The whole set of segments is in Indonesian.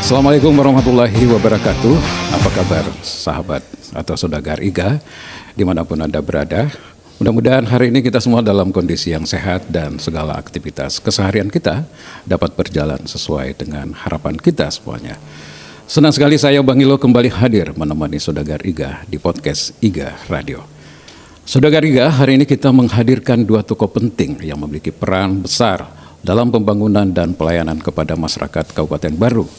Assalamualaikum warahmatullahi wabarakatuh. Apa kabar sahabat atau saudagar IGA dimanapun Anda berada? Mudah-mudahan hari ini kita semua dalam kondisi yang sehat dan segala aktivitas keseharian kita dapat berjalan sesuai dengan harapan kita semuanya. Senang sekali saya Bang Ilo kembali hadir menemani saudagar IGA di podcast IGA Radio. Saudagar IGA, hari ini kita menghadirkan dua tokoh penting yang memiliki peran besar dalam pembangunan dan pelayanan kepada masyarakat Kabupaten Baru.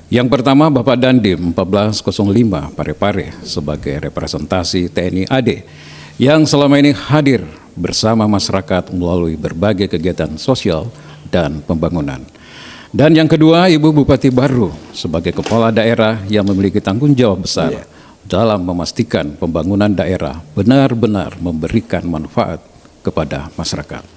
Yang pertama Bapak Dandim 1405 Parepare sebagai representasi TNI AD yang selama ini hadir bersama masyarakat melalui berbagai kegiatan sosial dan pembangunan. Dan yang kedua Ibu Bupati Baru sebagai kepala daerah yang memiliki tanggung jawab besar dalam memastikan pembangunan daerah benar-benar memberikan manfaat kepada masyarakat.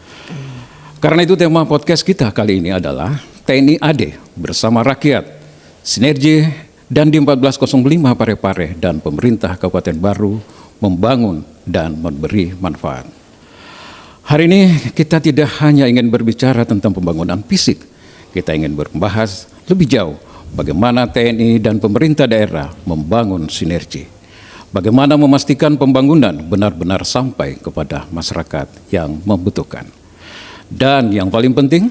Karena itu tema podcast kita kali ini adalah TNI AD bersama rakyat, sinergi Dandim 1405 Parepare dan pemerintah Kabupaten Baru membangun dan memberi manfaat. Hari ini kita tidak hanya ingin berbicara tentang pembangunan fisik, kita ingin membahas lebih jauh bagaimana TNI dan pemerintah daerah membangun sinergi. Bagaimana memastikan pembangunan benar-benar sampai kepada masyarakat yang membutuhkan. Dan yang paling penting,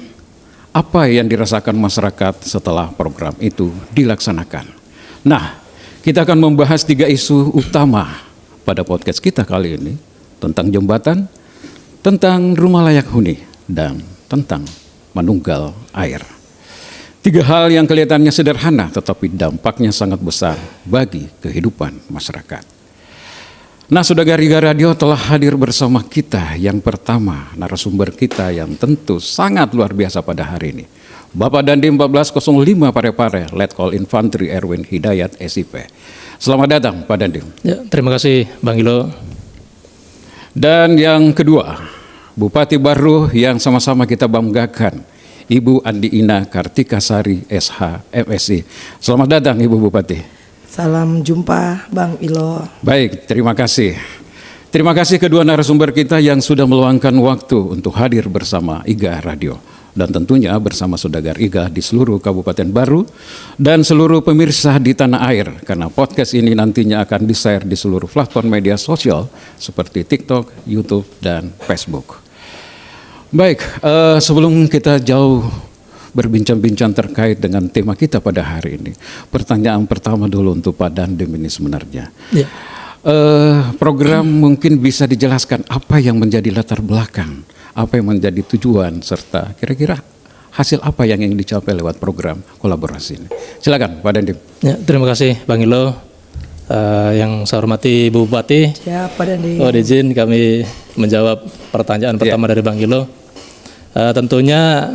apa yang dirasakan masyarakat setelah program itu dilaksanakan. Nah, kita akan membahas 3 isu utama pada podcast kita kali ini, tentang jembatan, tentang rumah layak huni, dan tentang manunggal air. 3 hal yang kelihatannya sederhana tetapi dampaknya sangat besar bagi kehidupan masyarakat. Nah, saudagar IGA Radio telah hadir bersama kita yang pertama, narasumber kita yang tentu sangat luar biasa pada hari ini. Bapak Dandim 1405 Parepare, Letkol Infantri Erwin Hidayat SIP. Selamat datang Pak Dandim. Ya, terima kasih Bang Ilo. Dan yang kedua, Bupati Baru yang sama-sama kita banggakan, Ibu Andi Ina Kartikasari SH MSI. Selamat datang Ibu Bupati. Salam jumpa Bang Ilo. Baik, terima kasih. Terima kasih kedua narasumber kita yang sudah meluangkan waktu untuk hadir bersama IGA Radio. Dan tentunya bersama saudagar IGA di seluruh Kabupaten Baru dan seluruh pemirsa di tanah air. Karena podcast ini nantinya akan di-share di seluruh platform media sosial seperti TikTok, YouTube, dan Facebook. Baik, sebelum kita jauh berbincang-bincang terkait dengan tema kita pada hari ini. Pertanyaan pertama dulu untuk Pak Dandim ini sebenarnya. Ya. Program mungkin bisa dijelaskan apa yang menjadi latar belakang, apa yang menjadi tujuan, serta kira-kira hasil apa yang ingin dicapai lewat program kolaborasi ini. Silakan Pak Dandim. Ya, terima kasih Bang Ilo. Yang saya hormati Ibu Bupati. Ya, Pak Dandim. Izin kami menjawab pertanyaan pertama dari Bang Ilo. Tentunya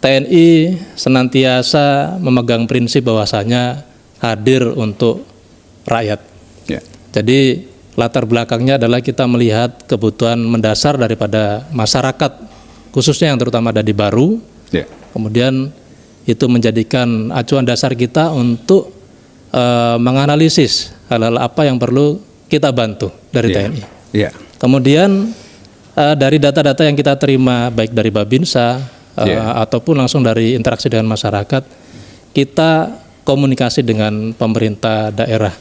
TNI senantiasa memegang prinsip bahwasanya hadir untuk rakyat. Yeah. Jadi latar belakangnya adalah kita melihat kebutuhan mendasar daripada masyarakat, khususnya yang terutama ada di Baru. Yeah. Kemudian itu menjadikan acuan dasar kita untuk menganalisis hal-hal apa yang perlu kita bantu dari TNI. Yeah. Kemudian dari data-data yang kita terima baik dari Babinsa ataupun langsung dari interaksi dengan masyarakat, kita komunikasi dengan pemerintah daerah.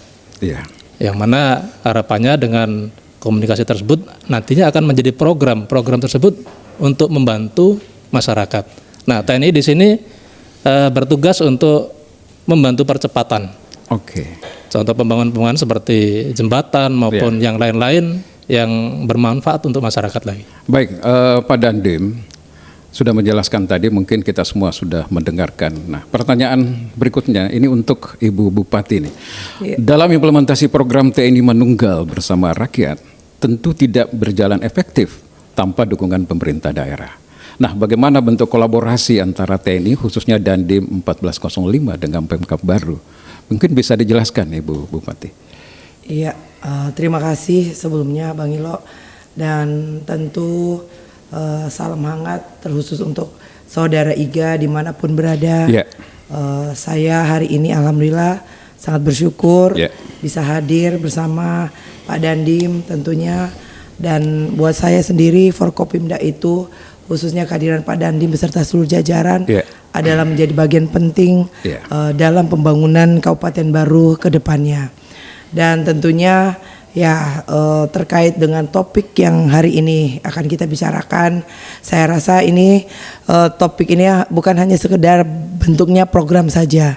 Yang mana harapannya dengan komunikasi tersebut nantinya akan menjadi program tersebut untuk membantu masyarakat. Nah, TNI di sini bertugas untuk membantu percepatan. Contoh pembangunan seperti jembatan maupun yang lain-lain yang bermanfaat untuk masyarakat lagi. Baik, Pak Dandim sudah menjelaskan tadi, mungkin kita semua sudah mendengarkan. Nah, pertanyaan berikutnya ini untuk Ibu Bupati nih. Dalam implementasi program TNI Manunggal bersama rakyat, tentu tidak berjalan efektif tanpa dukungan pemerintah daerah. Nah, bagaimana bentuk kolaborasi antara TNI khususnya Dandim 1405 dengan Pemkab Baru? Mungkin bisa dijelaskan Ibu Bupati. Iya, terima kasih sebelumnya Bang Ilo, dan tentu salam hangat terkhusus untuk saudara IGA dimanapun berada. Saya hari ini alhamdulillah sangat bersyukur bisa hadir bersama Pak Dandim tentunya, dan buat saya sendiri Forkopimda itu khususnya kehadiran Pak Dandim beserta seluruh jajaran adalah menjadi bagian penting dalam pembangunan Kabupaten Baru ke depannya. Dan tentunya terkait dengan topik yang hari ini akan kita bicarakan, saya rasa ini topik ini bukan hanya sekedar bentuknya program saja,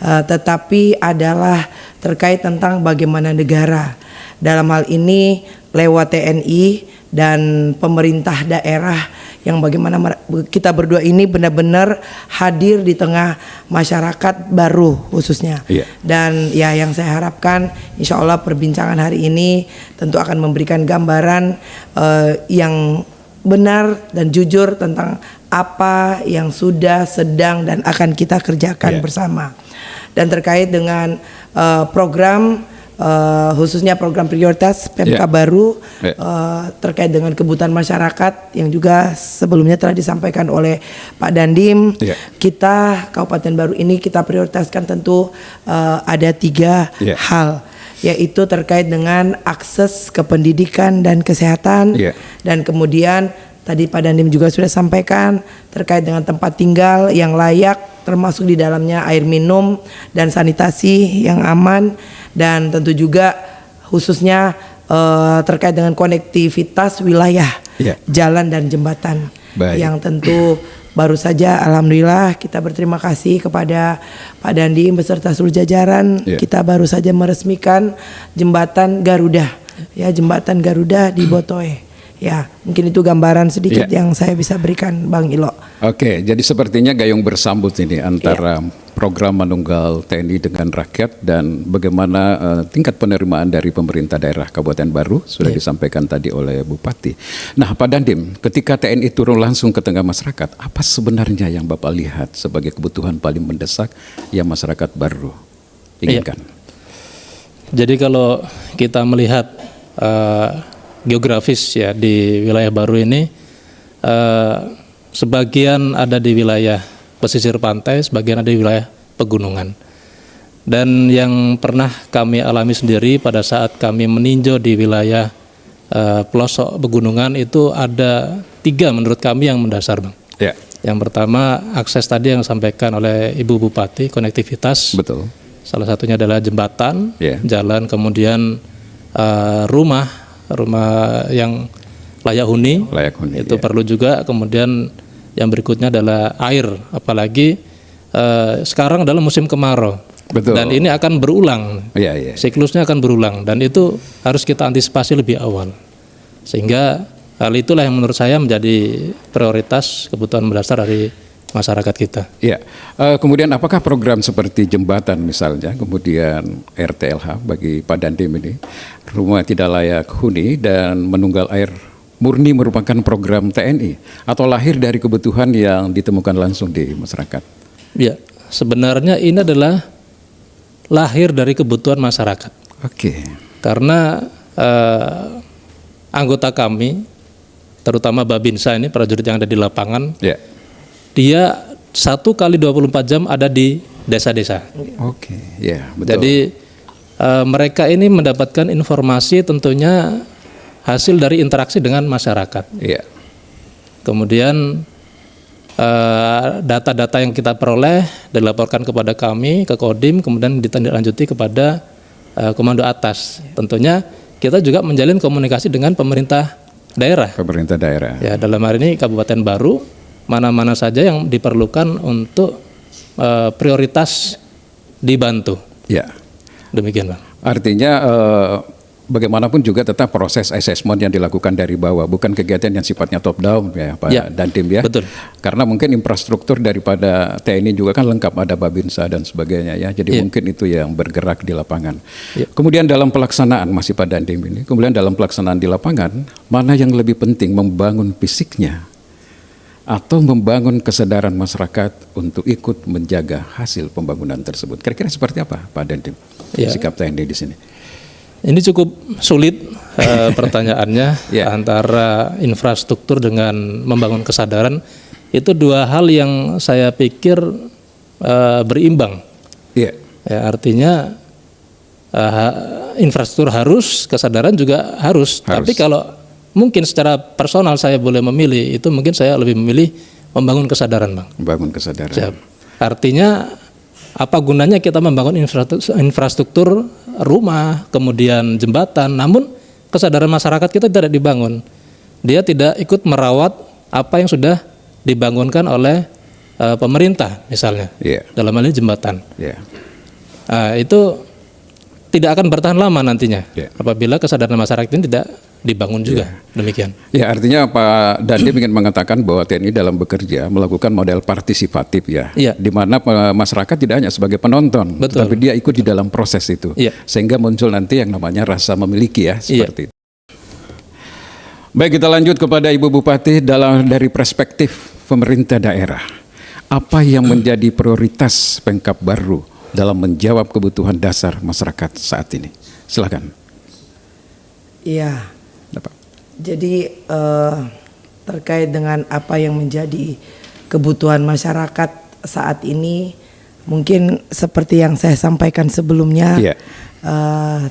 tetapi adalah terkait tentang bagaimana negara dalam hal ini lewat TNI dan pemerintah daerah yang bagaimana kita berdua ini benar-benar hadir di tengah masyarakat baru khususnya. Dan yang saya harapkan insya Allah perbincangan hari ini tentu akan memberikan gambaran yang benar dan jujur tentang apa yang sudah, sedang dan akan kita kerjakan bersama. Dan terkait dengan program khususnya program prioritas PMK baru terkait dengan kebutuhan masyarakat yang juga sebelumnya telah disampaikan oleh Pak Dandim, kita Kabupaten Baru ini kita prioritaskan tentu ada 3 hal, yaitu terkait dengan akses ke pendidikan dan kesehatan, dan kemudian tadi Pak Dandim juga sudah sampaikan terkait dengan tempat tinggal yang layak, termasuk di dalamnya air minum dan sanitasi yang aman, dan tentu juga khususnya terkait dengan konektivitas wilayah jalan dan jembatan. Yang tentu baru saja alhamdulillah kita berterima kasih kepada Pak Dandim beserta seluruh jajaran, kita baru saja meresmikan jembatan Garuda, jembatan Garuda di Botoe. Mungkin itu gambaran sedikit yang saya bisa berikan Bang Ilo. Oke, jadi sepertinya gayung bersambut ini antara program Manunggal TNI dengan rakyat, dan bagaimana tingkat penerimaan dari pemerintah daerah Kabupaten Baru sudah disampaikan tadi oleh Bupati. Nah, Pak Dandim, ketika TNI turun langsung ke tengah masyarakat, apa sebenarnya yang Bapak lihat sebagai kebutuhan paling mendesak yang masyarakat Baru inginkan? Jadi kalau kita melihat geografis di wilayah Baru ini, sebagian ada di wilayah pesisir pantai, sebagian ada di wilayah pegunungan. Dan yang pernah kami alami sendiri pada saat kami meninjau di wilayah pelosok pegunungan itu ada 3 menurut kami yang mendasar, Bang. Yang pertama akses tadi yang disampaikan oleh Ibu Bupati, konektivitas. Betul. Salah satunya adalah jembatan, jalan, kemudian rumah yang layak huni itu perlu juga. Kemudian yang berikutnya adalah air, apalagi sekarang adalah musim kemarau. Dan ini akan berulang, siklusnya akan berulang, dan itu harus kita antisipasi lebih awal, sehingga hal itulah yang menurut saya menjadi prioritas kebutuhan mendasar dari masyarakat kita. Kemudian apakah program seperti jembatan misalnya, kemudian RTLH bagi Pak Dandim ini, rumah tidak layak huni dan menunggal air, murni merupakan program TNI atau lahir dari kebutuhan yang ditemukan langsung di masyarakat? Sebenarnya ini adalah lahir dari kebutuhan masyarakat. Karena anggota kami, terutama Babinsa ini, prajurit yang ada di lapangan, dia 1 kali 24 jam ada di desa-desa. Betul. Jadi mereka ini mendapatkan informasi tentunya hasil dari interaksi dengan masyarakat. Kemudian data-data yang kita peroleh dilaporkan kepada kami, ke Kodim, kemudian ditindaklanjuti kepada komando atas. Tentunya kita juga menjalin komunikasi dengan pemerintah daerah. Dalam hari ini Kabupaten Baru, mana-mana saja yang diperlukan untuk prioritas dibantu. Demikian, Bang. Artinya bagaimanapun juga tetap proses assessment yang dilakukan dari bawah, bukan kegiatan yang sifatnya top down Pak Dandim Betul. Karena mungkin infrastruktur daripada TNI juga kan lengkap, ada Babinsa dan sebagainya jadi mungkin itu yang bergerak di lapangan. Kemudian dalam pelaksanaan, masih Pak Dandim ini, kemudian dalam pelaksanaan di lapangan, mana yang lebih penting, membangun fisiknya atau membangun kesadaran masyarakat untuk ikut menjaga hasil pembangunan tersebut? Kira-kira seperti apa Pak Dandim sikap TNI di sini? Ini cukup sulit pertanyaannya. Antara infrastruktur dengan membangun kesadaran, itu 2 hal yang saya pikir berimbang. Artinya infrastruktur harus, kesadaran juga harus. Tapi kalau mungkin secara personal saya boleh memilih, itu mungkin saya lebih memilih membangun kesadaran, Bang. Membangun kesadaran. Siap. Artinya apa gunanya kita membangun infrastruktur rumah, kemudian jembatan, namun kesadaran masyarakat kita tidak dibangun. Dia tidak ikut merawat apa yang sudah dibangunkan oleh pemerintah misalnya, dalam hal ini jembatan. Itu tidak akan bertahan lama nantinya apabila kesadaran masyarakat ini tidak dibangun juga. Demikian. Ya, artinya Pak Dandim ingin mengatakan bahwa TNI dalam bekerja melakukan model partisipatif di mana masyarakat tidak hanya sebagai penonton, tapi dia ikut di dalam proses itu, sehingga muncul nanti yang namanya rasa memiliki seperti itu. Baik, kita lanjut kepada Ibu Bupati dari perspektif pemerintah daerah. Apa yang menjadi prioritas Pemkab Baru dalam menjawab kebutuhan dasar masyarakat saat ini? Silakan. Iya. Jadi terkait dengan apa yang menjadi kebutuhan masyarakat saat ini, mungkin seperti yang saya sampaikan sebelumnya,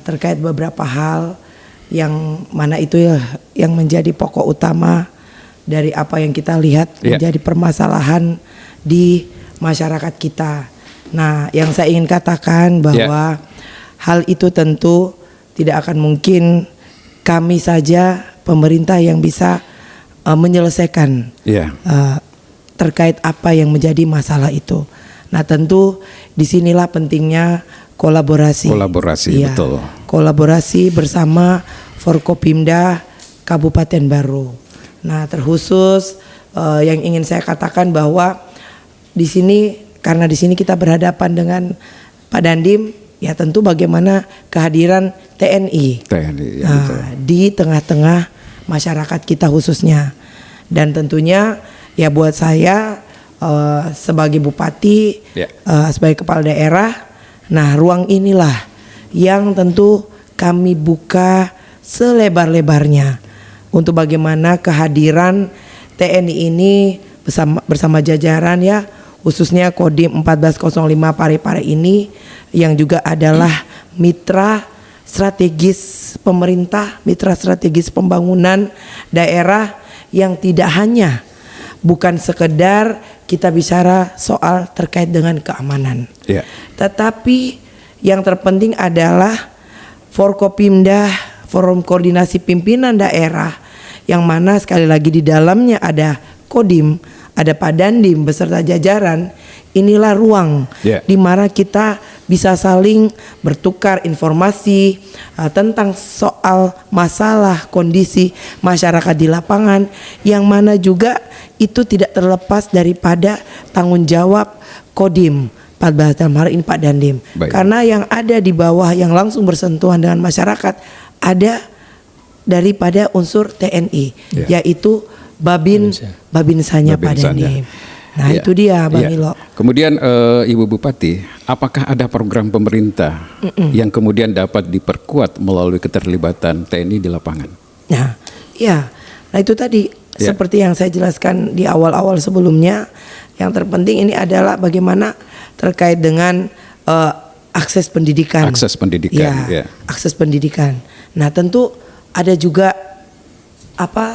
terkait beberapa hal yang mana itu yang menjadi pokok utama dari apa yang kita lihat menjadi permasalahan di masyarakat kita. Nah, yang saya ingin katakan bahwa hal itu tentu tidak akan mungkin kami saja pemerintah yang bisa menyelesaikan terkait apa yang menjadi masalah itu. Nah, tentu disinilah pentingnya kolaborasi. Betul. Kolaborasi bersama Forkopimda Kabupaten Baru. Nah, terkhusus yang ingin saya katakan bahwa di sini, karena di sini kita berhadapan dengan Pak Dandim, ya tentu bagaimana kehadiran TNI, di tengah-tengah masyarakat kita khususnya. Dan tentunya ya buat saya sebagai bupati, sebagai kepala daerah, nah ruang inilah yang tentu kami buka selebar-lebarnya untuk bagaimana kehadiran TNI ini bersama jajaran khususnya Kodim 1405 Parepare ini yang juga adalah mitra strategis pemerintah, mitra strategis pembangunan daerah yang tidak hanya bukan sekedar kita bicara soal terkait dengan keamanan, tetapi yang terpenting adalah Forkopimda, Forum Koordinasi Pimpinan Daerah, yang mana sekali lagi di dalamnya ada Kodim, ada Pak Dandim beserta jajaran. Inilah ruang di mana kita bisa saling bertukar informasi tentang soal masalah kondisi masyarakat di lapangan, yang mana juga itu tidak terlepas daripada tanggung jawab Kodim 14 dalam hal ini Pak Dandim. Karena yang ada di bawah yang langsung bersentuhan dengan masyarakat ada daripada unsur TNI, yaitu Babinsanya Pak Dandim. Nah itu dia Bang Ilo. Kemudian Ibu Bupati, apakah ada program pemerintah yang kemudian dapat diperkuat melalui keterlibatan TNI di lapangan? Nah itu tadi seperti yang saya jelaskan di awal-awal sebelumnya, yang terpenting ini adalah bagaimana terkait dengan akses pendidikan. Akses pendidikan. Nah tentu ada juga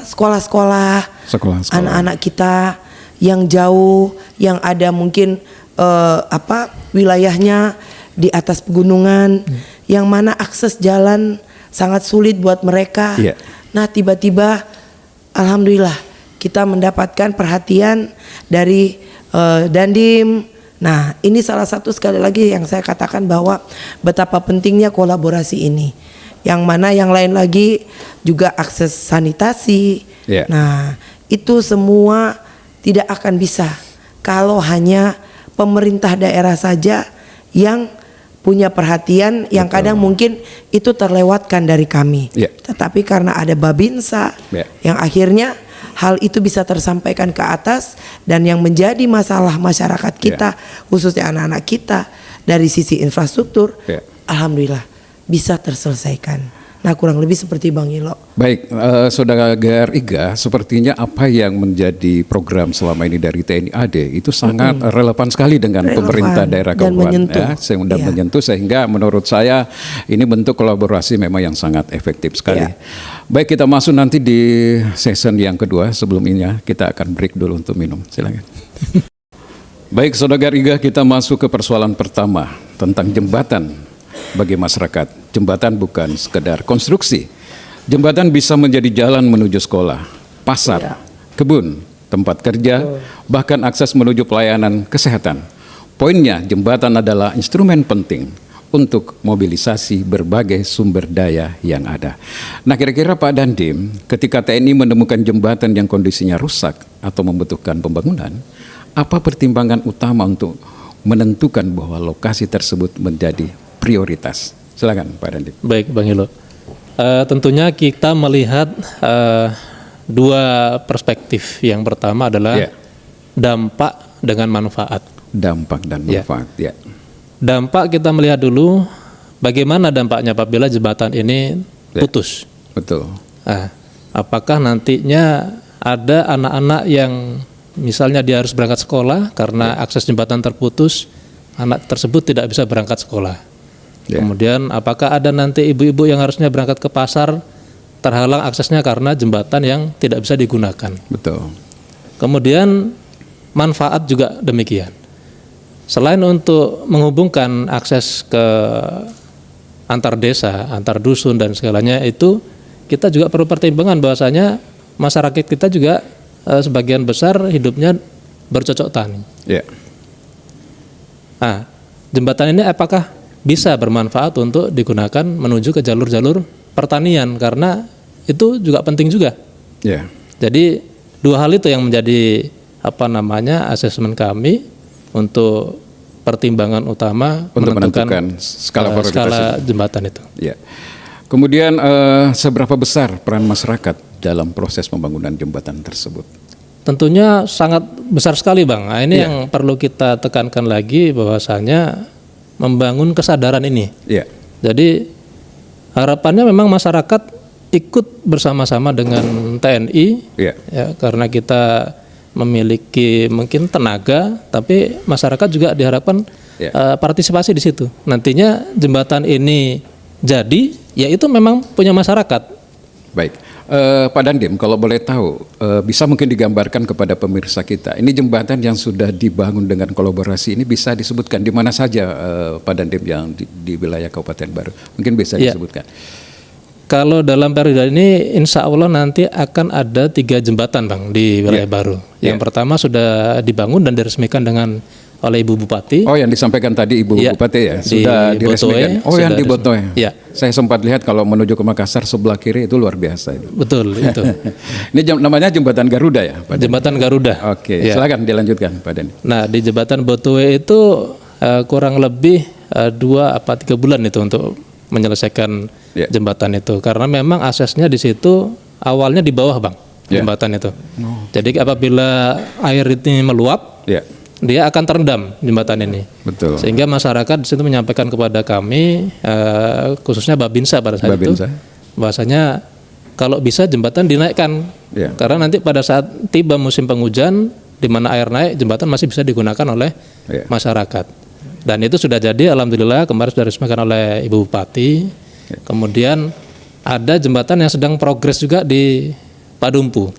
sekolah-sekolah anak-anak kita yang jauh, yang ada mungkin wilayahnya di atas pegunungan, yang mana akses jalan sangat sulit buat mereka. Nah tiba-tiba alhamdulillah kita mendapatkan perhatian dari Dandim. Nah ini salah satu sekali lagi yang saya katakan bahwa betapa pentingnya kolaborasi ini, yang mana yang lain lagi juga akses sanitasi. Nah itu semua tidak akan bisa kalau hanya pemerintah daerah saja yang punya perhatian, yang kadang mungkin itu terlewatkan dari kami. Tetapi karena ada Babinsa yang akhirnya hal itu bisa tersampaikan ke atas, dan yang menjadi masalah masyarakat kita khususnya anak-anak kita dari sisi infrastruktur, alhamdulillah bisa terselesaikan. Nah, kurang lebih seperti Bang Ilo. Baik, Saudara Iga, sepertinya apa yang menjadi program selama ini dari TNI AD itu sangat relevan sekali dengan pemerintah daerah kabupaten, menyentuh, sehingga menurut saya ini bentuk kolaborasi memang yang sangat efektif sekali. Baik, kita masuk nanti di season yang kedua. Sebelum ini kita akan break dulu untuk minum. Silakan. Baik, Saudara Iga, kita masuk ke persoalan pertama tentang jembatan bagi masyarakat. Jembatan bukan sekedar konstruksi. Jembatan bisa menjadi jalan menuju sekolah, pasar, kebun, tempat kerja, bahkan akses menuju pelayanan kesehatan. Poinnya, jembatan adalah instrumen penting untuk mobilisasi berbagai sumber daya yang ada. Nah, kira-kira Pak Dandim, ketika TNI menemukan jembatan yang kondisinya rusak atau membutuhkan pembangunan, apa pertimbangan utama untuk menentukan bahwa lokasi tersebut menjadi prioritas? Silakan Pak Dandim. Baik, Bang Ilo. Tentunya kita melihat dua perspektif. Yang pertama adalah dampak dengan manfaat. Dampak dan manfaat, Dampak kita melihat dulu bagaimana dampaknya apabila jembatan ini putus. Betul. Apakah nantinya ada anak-anak yang misalnya dia harus berangkat sekolah karena akses jembatan terputus, anak tersebut tidak bisa berangkat sekolah. Kemudian apakah ada nanti ibu-ibu yang harusnya berangkat ke pasar terhalang aksesnya karena jembatan yang tidak bisa digunakan. Betul. Kemudian manfaat juga demikian. Selain untuk menghubungkan akses ke antar desa, antar dusun dan segalanya, itu kita juga perlu pertimbangan bahwasanya masyarakat kita juga sebagian besar hidupnya bercocok tani. Nah, jembatan ini apakah bisa bermanfaat untuk digunakan menuju ke jalur-jalur pertanian, karena itu juga penting juga. Jadi dua hal itu yang menjadi asesmen kami untuk pertimbangan utama untuk menentukan skala jembatan itu. Kemudian seberapa besar peran masyarakat dalam proses pembangunan jembatan tersebut? Tentunya sangat besar sekali, Bang. Nah, ini yang perlu kita tekankan lagi, bahwasanya membangun kesadaran ini. Jadi harapannya memang masyarakat ikut bersama-sama dengan TNI, karena kita memiliki mungkin tenaga, tapi masyarakat juga diharapkan partisipasi di situ. Nantinya jembatan ini jadi, ya itu memang punya masyarakat. Baik, Pak Dandim, kalau boleh tahu, bisa mungkin digambarkan kepada pemirsa kita, ini jembatan yang sudah dibangun dengan kolaborasi ini bisa disebutkan di mana saja, Pak Dandim, yang di wilayah Kabupaten Baru, mungkin bisa disebutkan. Kalau dalam periode ini, insya Allah nanti akan ada 3 jembatan, Bang, di wilayah Baru. Yang pertama sudah dibangun dan diresmikan oleh Ibu Bupati. Oh, yang disampaikan tadi Ibu Bupati ya, sudah diresmikan. Oh, yang di Botoe. Saya sempat lihat kalau menuju ke Makassar sebelah kiri itu luar biasa. Betul, itu. Ini namanya Jembatan Garuda ya, Pak? Jembatan Garuda. Oke, silakan dilanjutkan, Pak Dani. Nah, di Jembatan Botoe itu kurang lebih 2-3 bulan itu untuk menyelesaikan jembatan itu, karena memang aksesnya di situ awalnya di bawah, Bang, jembatan itu. Jadi apabila air ini meluap, dia akan terendam jembatan ini. Betul. Sehingga masyarakat di situ menyampaikan kepada kami, khususnya Babinsa pada saat itu, bahwasanya kalau bisa jembatan dinaikkan, karena nanti pada saat tiba musim penghujan, di mana air naik, jembatan masih bisa digunakan oleh masyarakat. Dan itu sudah jadi, alhamdulillah kemarin sudah diresmikan oleh Ibu Bupati. Kemudian ada jembatan yang sedang progres juga di Padumpu,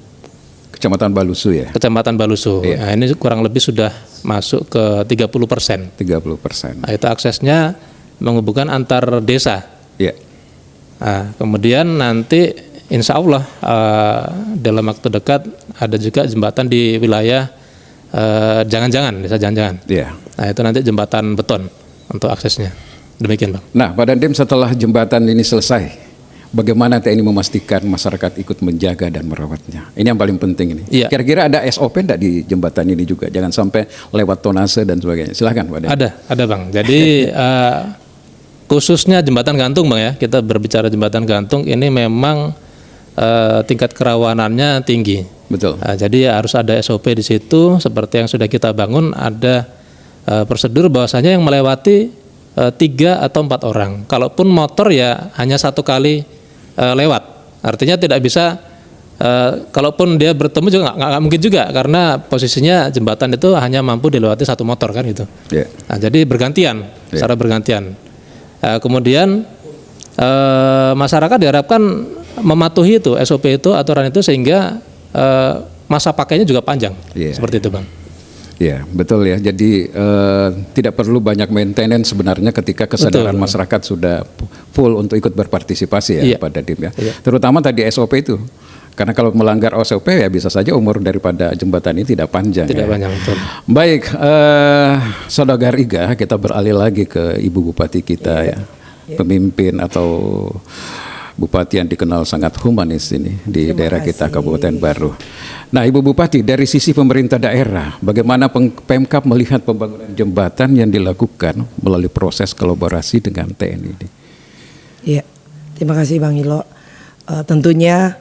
Kecamatan Balusu ya. Kecamatan Balusu. Nah, ini kurang lebih sudah masuk ke 30%. 30%. Nah, itu aksesnya menghubungkan antar desa. Nah, kemudian nanti insya Allah dalam waktu dekat ada juga jembatan di wilayah Jangan-Jangan, desa Jangan-Jangan. Nah, itu nanti jembatan beton untuk aksesnya. Demikian, Bang. Nah, Pak Dandim, setelah jembatan ini selesai, bagaimana TNI memastikan masyarakat ikut menjaga dan merawatnya? Ini yang paling penting ini. Kira-kira ada SOP enggak di jembatan ini juga? Jangan sampai lewat tonase dan sebagainya. Silahkan, Pak Dandim. Ada, Bang. Jadi khususnya jembatan gantung, Bang, ya. Kita berbicara jembatan gantung ini memang tingkat kerawanannya tinggi. Betul. Jadi harus ada SOP di situ, seperti yang sudah kita bangun, ada prosedur bahwasanya yang melewati 3 atau 4 orang. Kalaupun motor ya hanya 1 kali lewat. Artinya tidak bisa, kalaupun dia bertemu juga nggak mungkin juga, karena posisinya jembatan itu hanya mampu dilewati satu motor kan gitu. Nah, jadi bergantian, secara bergantian. Kemudian masyarakat diharapkan mematuhi itu SOP itu, aturan itu, sehingga masa pakainya juga panjang, seperti itu Bang. Ya, betul ya. Jadi tidak perlu banyak maintenance sebenarnya ketika kesadaran masyarakat sudah full untuk ikut berpartisipasi ya pada DIM ya. Terutama tadi SOP itu. Karena kalau melanggar SOP ya bisa saja umur daripada jembatan ini tidak panjang. Tidak panjang, betul. Baik, Saudagar Iga, kita beralih lagi ke Ibu Bupati kita ya. Pemimpin atau Bupati yang dikenal sangat humanis ini di daerah kita, Kabupaten Baru. Nah, Ibu Bupati, dari sisi pemerintah daerah, bagaimana Pemkab melihat pembangunan jembatan yang dilakukan melalui proses kolaborasi dengan TNI ini? Iya, terima kasih Bang Ilo. Tentunya,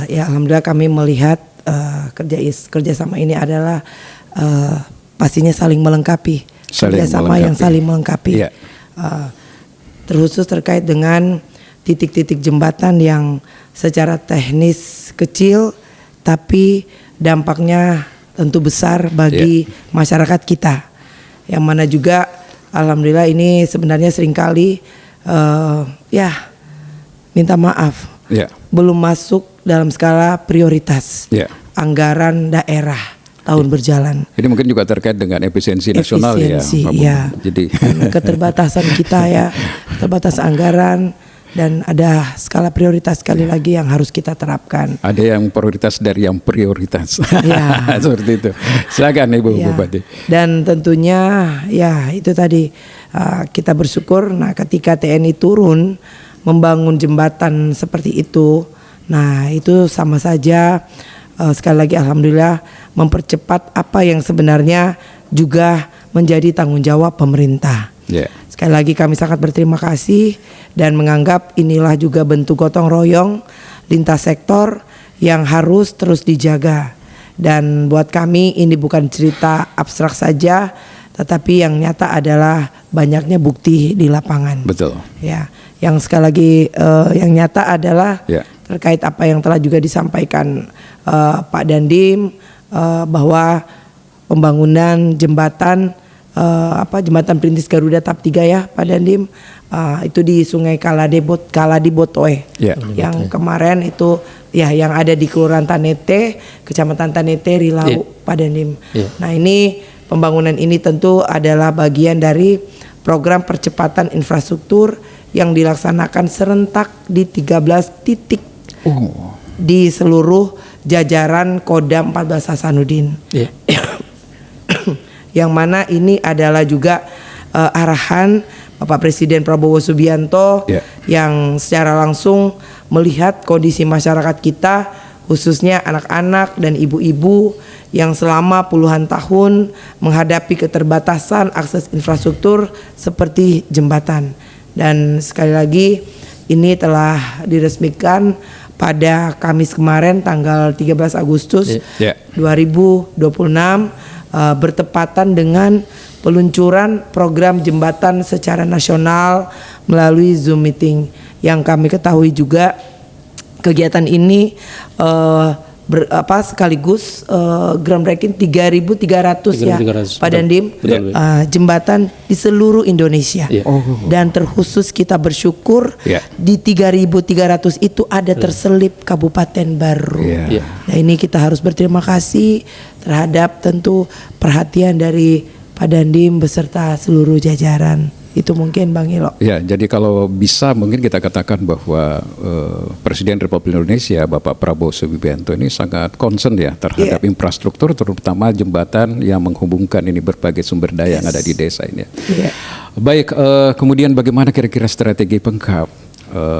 ya alhamdulillah kami melihat kerjasama ini adalah pastinya saling melengkapi, kerjasama yang saling melengkapi. Terkhusus terkait dengan titik-titik jembatan yang secara teknis kecil tapi dampaknya tentu besar bagi masyarakat kita, yang mana juga alhamdulillah ini sebenarnya seringkali minta maaf belum masuk dalam skala prioritas anggaran daerah tahun berjalan. Ini mungkin juga terkait dengan efisiensi nasional ya. Jadi keterbatasan kita ya, terbatas anggaran. Dan ada skala prioritas sekali lagi yang harus kita terapkan. Ada yang prioritas dari yang prioritas. Seperti itu. Silakan Ibu Bupati. Dan tentunya ya itu tadi kita bersyukur. Nah, ketika TNI turun membangun jembatan seperti itu, nah itu sama saja sekali lagi alhamdulillah mempercepat apa yang sebenarnya juga menjadi tanggung jawab pemerintah. Sekali lagi kami sangat berterima kasih dan menganggap inilah juga bentuk gotong royong lintas sektor yang harus terus dijaga. Dan buat kami ini bukan cerita abstrak saja, tetapi yang nyata adalah banyaknya bukti di lapangan. Betul. Ya, yang sekali lagi yang nyata adalah terkait apa yang telah juga disampaikan Pak Dandim bahwa pembangunan jembatan jembatan Perintis Garuda tahap 3 ya Pak Dandim, itu di Sungai Kaladibotoe yang kemarin itu ya yang ada di Kelurahan Tanete, Kecamatan Tanete, Rilau Pak Dandim. Nah, ini pembangunan ini tentu adalah bagian dari program percepatan infrastruktur yang dilaksanakan serentak di 13 titik di seluruh jajaran Kodam 14 Hasanuddin. Yang mana ini adalah juga arahan Bapak Presiden Prabowo Subianto yang secara langsung melihat kondisi masyarakat kita, khususnya anak-anak dan ibu-ibu yang selama puluhan tahun menghadapi keterbatasan akses infrastruktur seperti jembatan. Dan sekali lagi ini telah diresmikan pada Kamis kemarin tanggal 13 Agustus 2026 bertepatan dengan peluncuran program jembatan secara nasional melalui Zoom meeting. Yang kami ketahui juga kegiatan ini sekaligus groundbreaking 3.300 ya Pak Dandim, jembatan di seluruh Indonesia. Dan terkhusus kita bersyukur di 3.300 itu ada terselip Kabupaten Baru. Nah, ini kita harus berterima kasih terhadap tentu perhatian dari Pak Dandim beserta seluruh jajaran. Itu mungkin Bang Ilo. Ya, jadi kalau bisa mungkin kita katakan bahwa Presiden Republik Indonesia Bapak Prabowo Subianto ini sangat concern ya terhadap infrastruktur, terutama jembatan yang menghubungkan ini berbagai sumber daya yang ada di desa ini. Baik, kemudian bagaimana kira-kira strategi Pemkab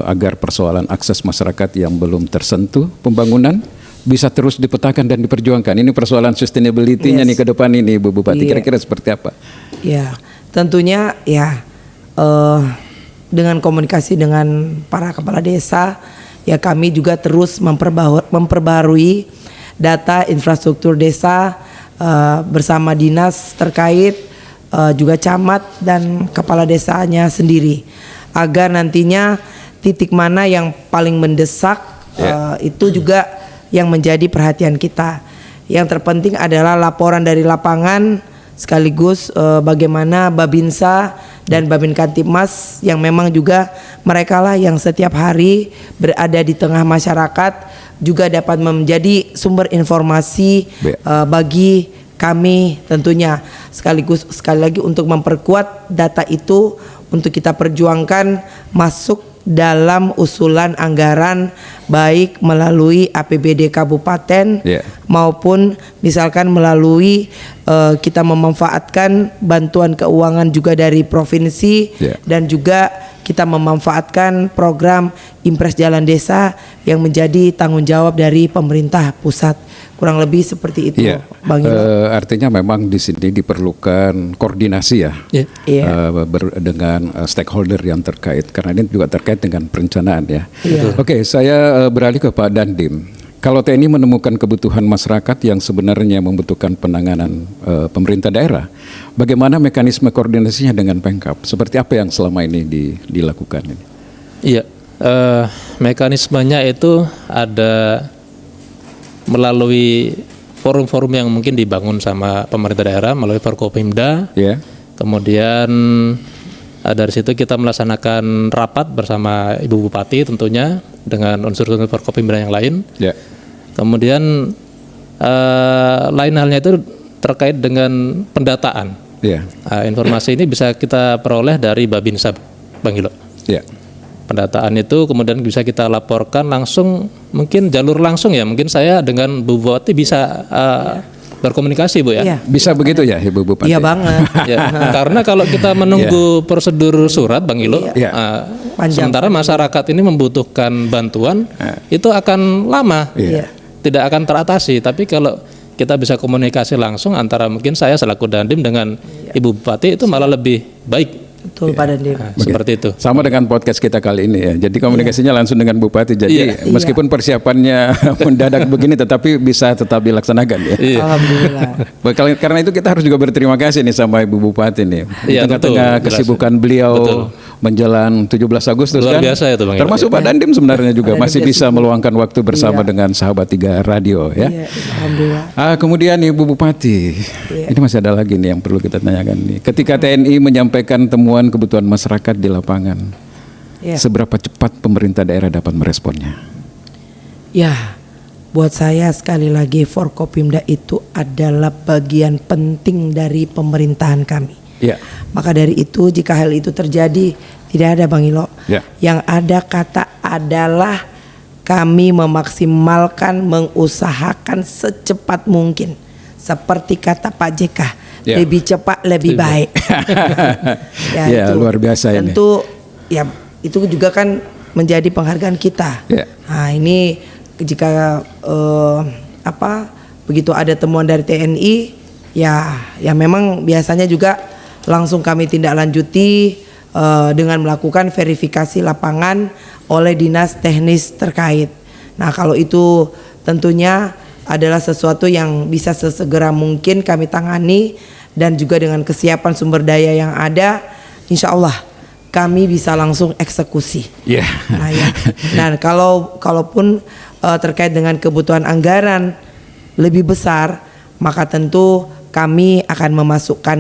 agar persoalan akses masyarakat yang belum tersentuh pembangunan bisa terus dipetakan dan diperjuangkan? Ini persoalan sustainability-nya nih ke depan ini, Bu Bupati. Kira-kira seperti apa? Ya. Tentunya ya dengan komunikasi dengan para kepala desa ya kami juga terus memperbarui data infrastruktur desa bersama dinas terkait juga camat dan kepala desanya sendiri agar nantinya titik mana yang paling mendesak, itu juga yang menjadi perhatian kita. Yang terpenting adalah laporan dari lapangan, sekaligus bagaimana Babinsa dan Babin Kantipmas yang memang juga mereka lah yang setiap hari berada di tengah masyarakat, juga dapat menjadi sumber informasi bagi kami tentunya, sekaligus sekali lagi untuk memperkuat data itu untuk kita perjuangkan masuk dalam usulan anggaran, baik melalui APBD kabupaten maupun misalkan melalui kita memanfaatkan bantuan keuangan juga dari provinsi, dan juga kita memanfaatkan program Impres Jalan Desa yang menjadi tanggung jawab dari pemerintah pusat. Kurang lebih seperti itu, Bang Ilo. Artinya memang di sini diperlukan koordinasi dengan stakeholder yang terkait, karena ini juga terkait dengan perencanaan ya. Oke, saya beralih ke Pak Dandim. Kalau TNI menemukan kebutuhan masyarakat yang sebenarnya membutuhkan penanganan pemerintah daerah, bagaimana mekanisme koordinasinya dengan Pemkab? Seperti apa yang selama ini dilakukan ini? Iya, mekanismenya itu ada melalui forum-forum yang mungkin dibangun sama pemerintah daerah melalui Forkopimda. Kemudian dari situ kita melaksanakan rapat bersama Ibu Bupati tentunya dengan unsur-unsur Forkopimda yang lain. Kemudian lain halnya itu terkait dengan pendataan. Informasi ini bisa kita peroleh dari Babinsa, Bang Ilo. Pendataan itu kemudian bisa kita laporkan langsung, mungkin jalur langsung ya, mungkin saya dengan Bu Bupati bisa berkomunikasi, Bu ya. Bisa begitu ya Ibu Bupati? Iya banget. Karena kalau kita menunggu prosedur surat, Bang Ilo, sementara masyarakat ini membutuhkan bantuan, itu akan lama, tidak akan teratasi. Tapi kalau kita bisa komunikasi langsung antara mungkin saya selaku Dandim dengan Ibu Bupati, itu malah lebih baik. Betul, Pak Dandim. Seperti itu. Sama dengan podcast kita kali ini ya. Jadi komunikasinya langsung dengan Bupati. Jadi meskipun persiapannya mendadak begini, tetapi bisa tetap dilaksanakan ya. Alhamdulillah. Karena itu kita harus juga berterima kasih nih sama Ibu Bupati nih. Di tengah-tengah kesibukan beliau menjelang 17 Agustus luar biasa itu, Bang. Termasuk Pak Dandim sebenarnya juga masih bisa meluangkan waktu bersama dengan sahabat 3 radio ya. Alhamdulillah. Kemudian Ibu Bupati, ini masih ada lagi nih yang perlu kita tanyakan nih. Ketika TNI menyampaikan temuan kebutuhan masyarakat di lapangan, seberapa cepat pemerintah daerah dapat meresponnya? Ya, buat saya sekali lagi Forkopimda itu adalah bagian penting dari pemerintahan kami. Maka dari itu jika hal itu terjadi, tidak ada Bang Ilo. Yang ada kata adalah kami memaksimalkan, mengusahakan secepat mungkin. Seperti kata Pak JK, lebih cepat lebih baik. Itu luar biasa ini. Tentu ya itu juga kan menjadi penghargaan kita. Nah ini jika begitu ada temuan dari TNI, ya memang biasanya juga langsung kami tindak lanjuti dengan melakukan verifikasi lapangan oleh dinas teknis terkait. Nah kalau itu tentunya adalah sesuatu yang bisa sesegera mungkin kami tangani, dan juga dengan kesiapan sumber daya yang ada, insya Allah kami bisa langsung eksekusi. Nah kalaupun terkait dengan kebutuhan anggaran lebih besar, maka tentu kami akan memasukkan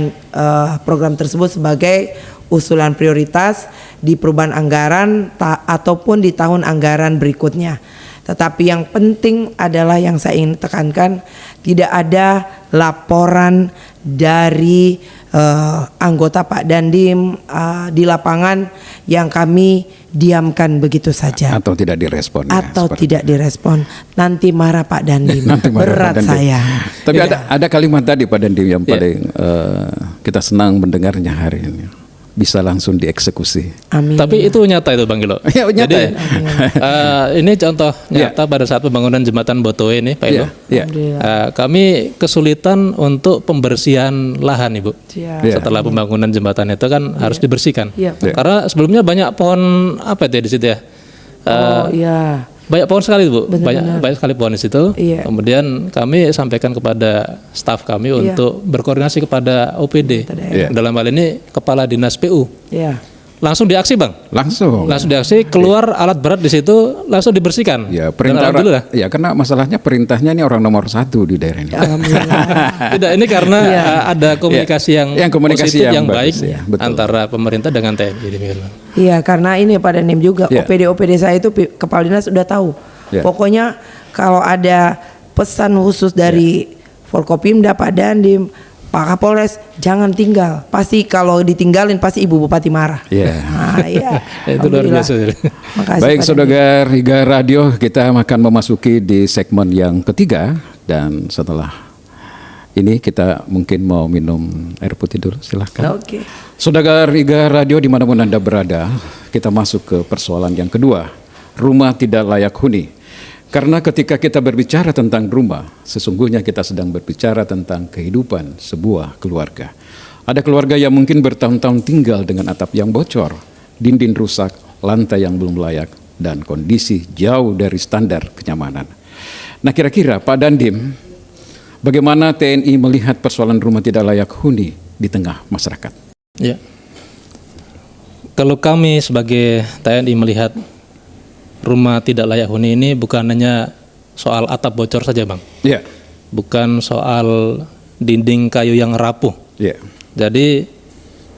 program tersebut sebagai usulan prioritas di perubahan anggaran ataupun di tahun anggaran berikutnya. Tetapi yang penting adalah yang saya ingin tekankan, tidak ada laporan dari anggota Pak Dandim di lapangan yang kami diamkan begitu saja. Atau tidak direspon. Nanti marah Pak Dandim. Berat Pak Dandim. Saya. Tapi ada kalimat tadi Pak Dandim yang paling kita senang mendengarnya hari ini. Bisa langsung dieksekusi. Amin. Tapi itu nyata itu Bang Ilo. Nyata. Jadi ini contoh nyata pada saat pembangunan jembatan Botoe ini Pak Ilo. Kami kesulitan untuk pembersihan lahan Ibu. Setelah pembangunan jembatan itu kan harus dibersihkan. Karena sebelumnya banyak pohon apa itu di situ ya. Banyak pohon sekali Bu, banyak sekali pohon di situ. Kemudian kami sampaikan kepada staf kami untuk berkoordinasi kepada OPD. Dalam hal ini Kepala Dinas PU. langsung diaksi Bang. Langsung Diaksi, keluar alat berat di situ langsung dibersihkan. Ya perintah ya karena masalahnya perintahnya ini orang nomor 1 di daerah ini. Tidak, ini karena ada komunikasi yang komunikasi positif, yang baik ya, antara pemerintah dengan TNI. Iya, karena ini Pak Dandim juga OPD saya itu Kepala Dinas sudah tahu. Pokoknya kalau ada pesan khusus dari Forkopimda, Pak Dandim, Pak Kapolres, jangan tinggal. Pasti kalau ditinggalin pasti Ibu Bupati marah. Itu luar biasa. Makasih, baik Saudagar Iga Radio, kita akan memasuki di segmen yang ketiga, dan setelah ini kita mungkin mau minum air putih dulu, silahkan. Oke. Saudagar Iga Radio dimanapun Anda berada, kita masuk ke persoalan yang kedua, rumah tidak layak huni. Karena ketika kita berbicara tentang rumah, sesungguhnya kita sedang berbicara tentang kehidupan sebuah keluarga. Ada keluarga yang mungkin bertahun-tahun tinggal dengan atap yang bocor, dinding rusak, lantai yang belum layak, dan kondisi jauh dari standar kenyamanan. Nah kira-kira Pak Dandim, bagaimana TNI melihat persoalan rumah tidak layak huni di tengah masyarakat? Ya, kalau kami sebagai TNI melihat rumah tidak layak huni ini bukan hanya soal atap bocor saja Bang. Iya. Bukan soal dinding kayu yang rapuh. Iya. Jadi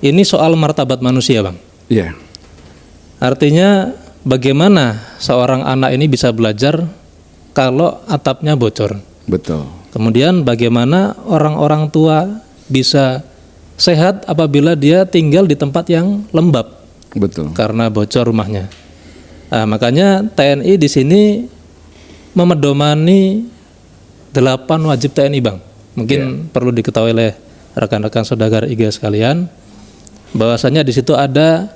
ini soal martabat manusia Bang. Iya. Artinya bagaimana seorang anak ini bisa belajar kalau atapnya bocor. Betul. Kemudian bagaimana orang-orang tua bisa sehat apabila dia tinggal di tempat yang lembab. Betul. Karena bocor rumahnya. Nah, makanya TNI di sini memedomani 8 wajib TNI Bang. Mungkin perlu diketahui oleh rekan-rekan Saudagar Iga sekalian, bahwasanya di situ ada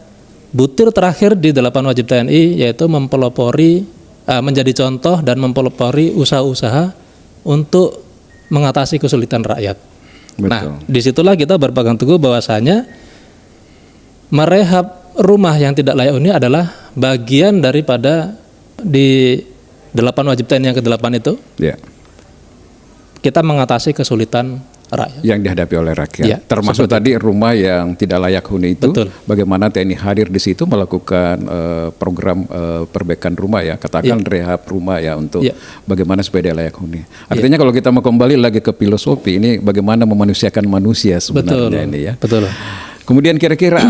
butir terakhir di 8 wajib TNI, yaitu mempelopori, menjadi contoh dan mempelopori usaha-usaha untuk mengatasi kesulitan rakyat. Betul. Nah, disitulah kita berpegang teguh bahwasanya merehab rumah yang tidak layak huni adalah bagian daripada di 8 wajib TNI yang ke-8 itu. Kita mengatasi kesulitan rakyat yang dihadapi oleh rakyat, termasuk tadi rumah yang tidak layak huni itu. Betul. Bagaimana TNI hadir di situ melakukan program perbaikan rumah katakan rehab rumah untuk bagaimana supaya dia layak huni. Artinya kalau kita mau kembali lagi ke filosofi ini, bagaimana memanusiakan manusia sebenarnya. Betul. Ini Betul. Kemudian kira-kira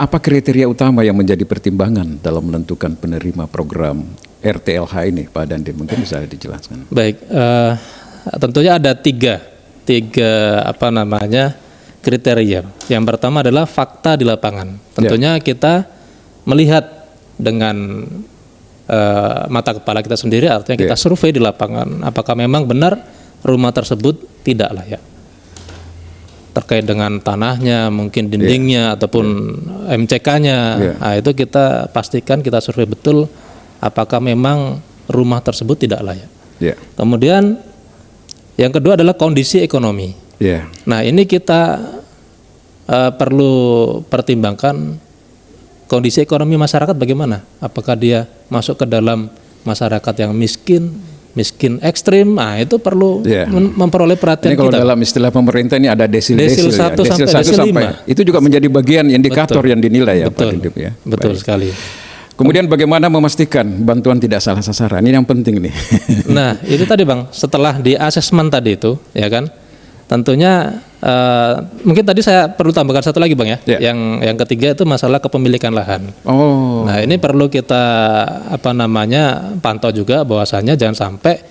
apa kriteria utama yang menjadi pertimbangan dalam menentukan penerima program RTLH ini, Pak Dandim? Mungkin bisa dijelaskan. Baik, tentunya ada tiga kriteria. Yang pertama adalah fakta di lapangan. Tentunya kita melihat dengan mata kepala kita sendiri, artinya kita survei di lapangan, apakah memang benar rumah tersebut tidak layak. Terkait dengan tanahnya, mungkin dindingnya, ataupun MCK-nya, nah, itu kita pastikan, kita survei betul apakah memang rumah tersebut tidak layak. Kemudian yang kedua adalah kondisi ekonomi. Nah ini kita perlu pertimbangkan kondisi ekonomi masyarakat bagaimana. Apakah dia masuk ke dalam masyarakat yang miskin ekstrim, nah itu perlu memperoleh perhatian. Ini kalau dalam istilah pemerintah ini ada desil 1 sampai 5. Itu juga menjadi bagian indikator yang dinilai Betul. Pak Dandim. Betul sekali. Kemudian bagaimana memastikan bantuan tidak salah sasaran, ini yang penting nih. Nah itu tadi Bang, setelah di asesmen tadi itu, tentunya mungkin tadi saya perlu tambahkan satu lagi Bang yang ketiga itu masalah kepemilikan lahan. Nah ini perlu kita pantau juga, bahwasanya jangan sampai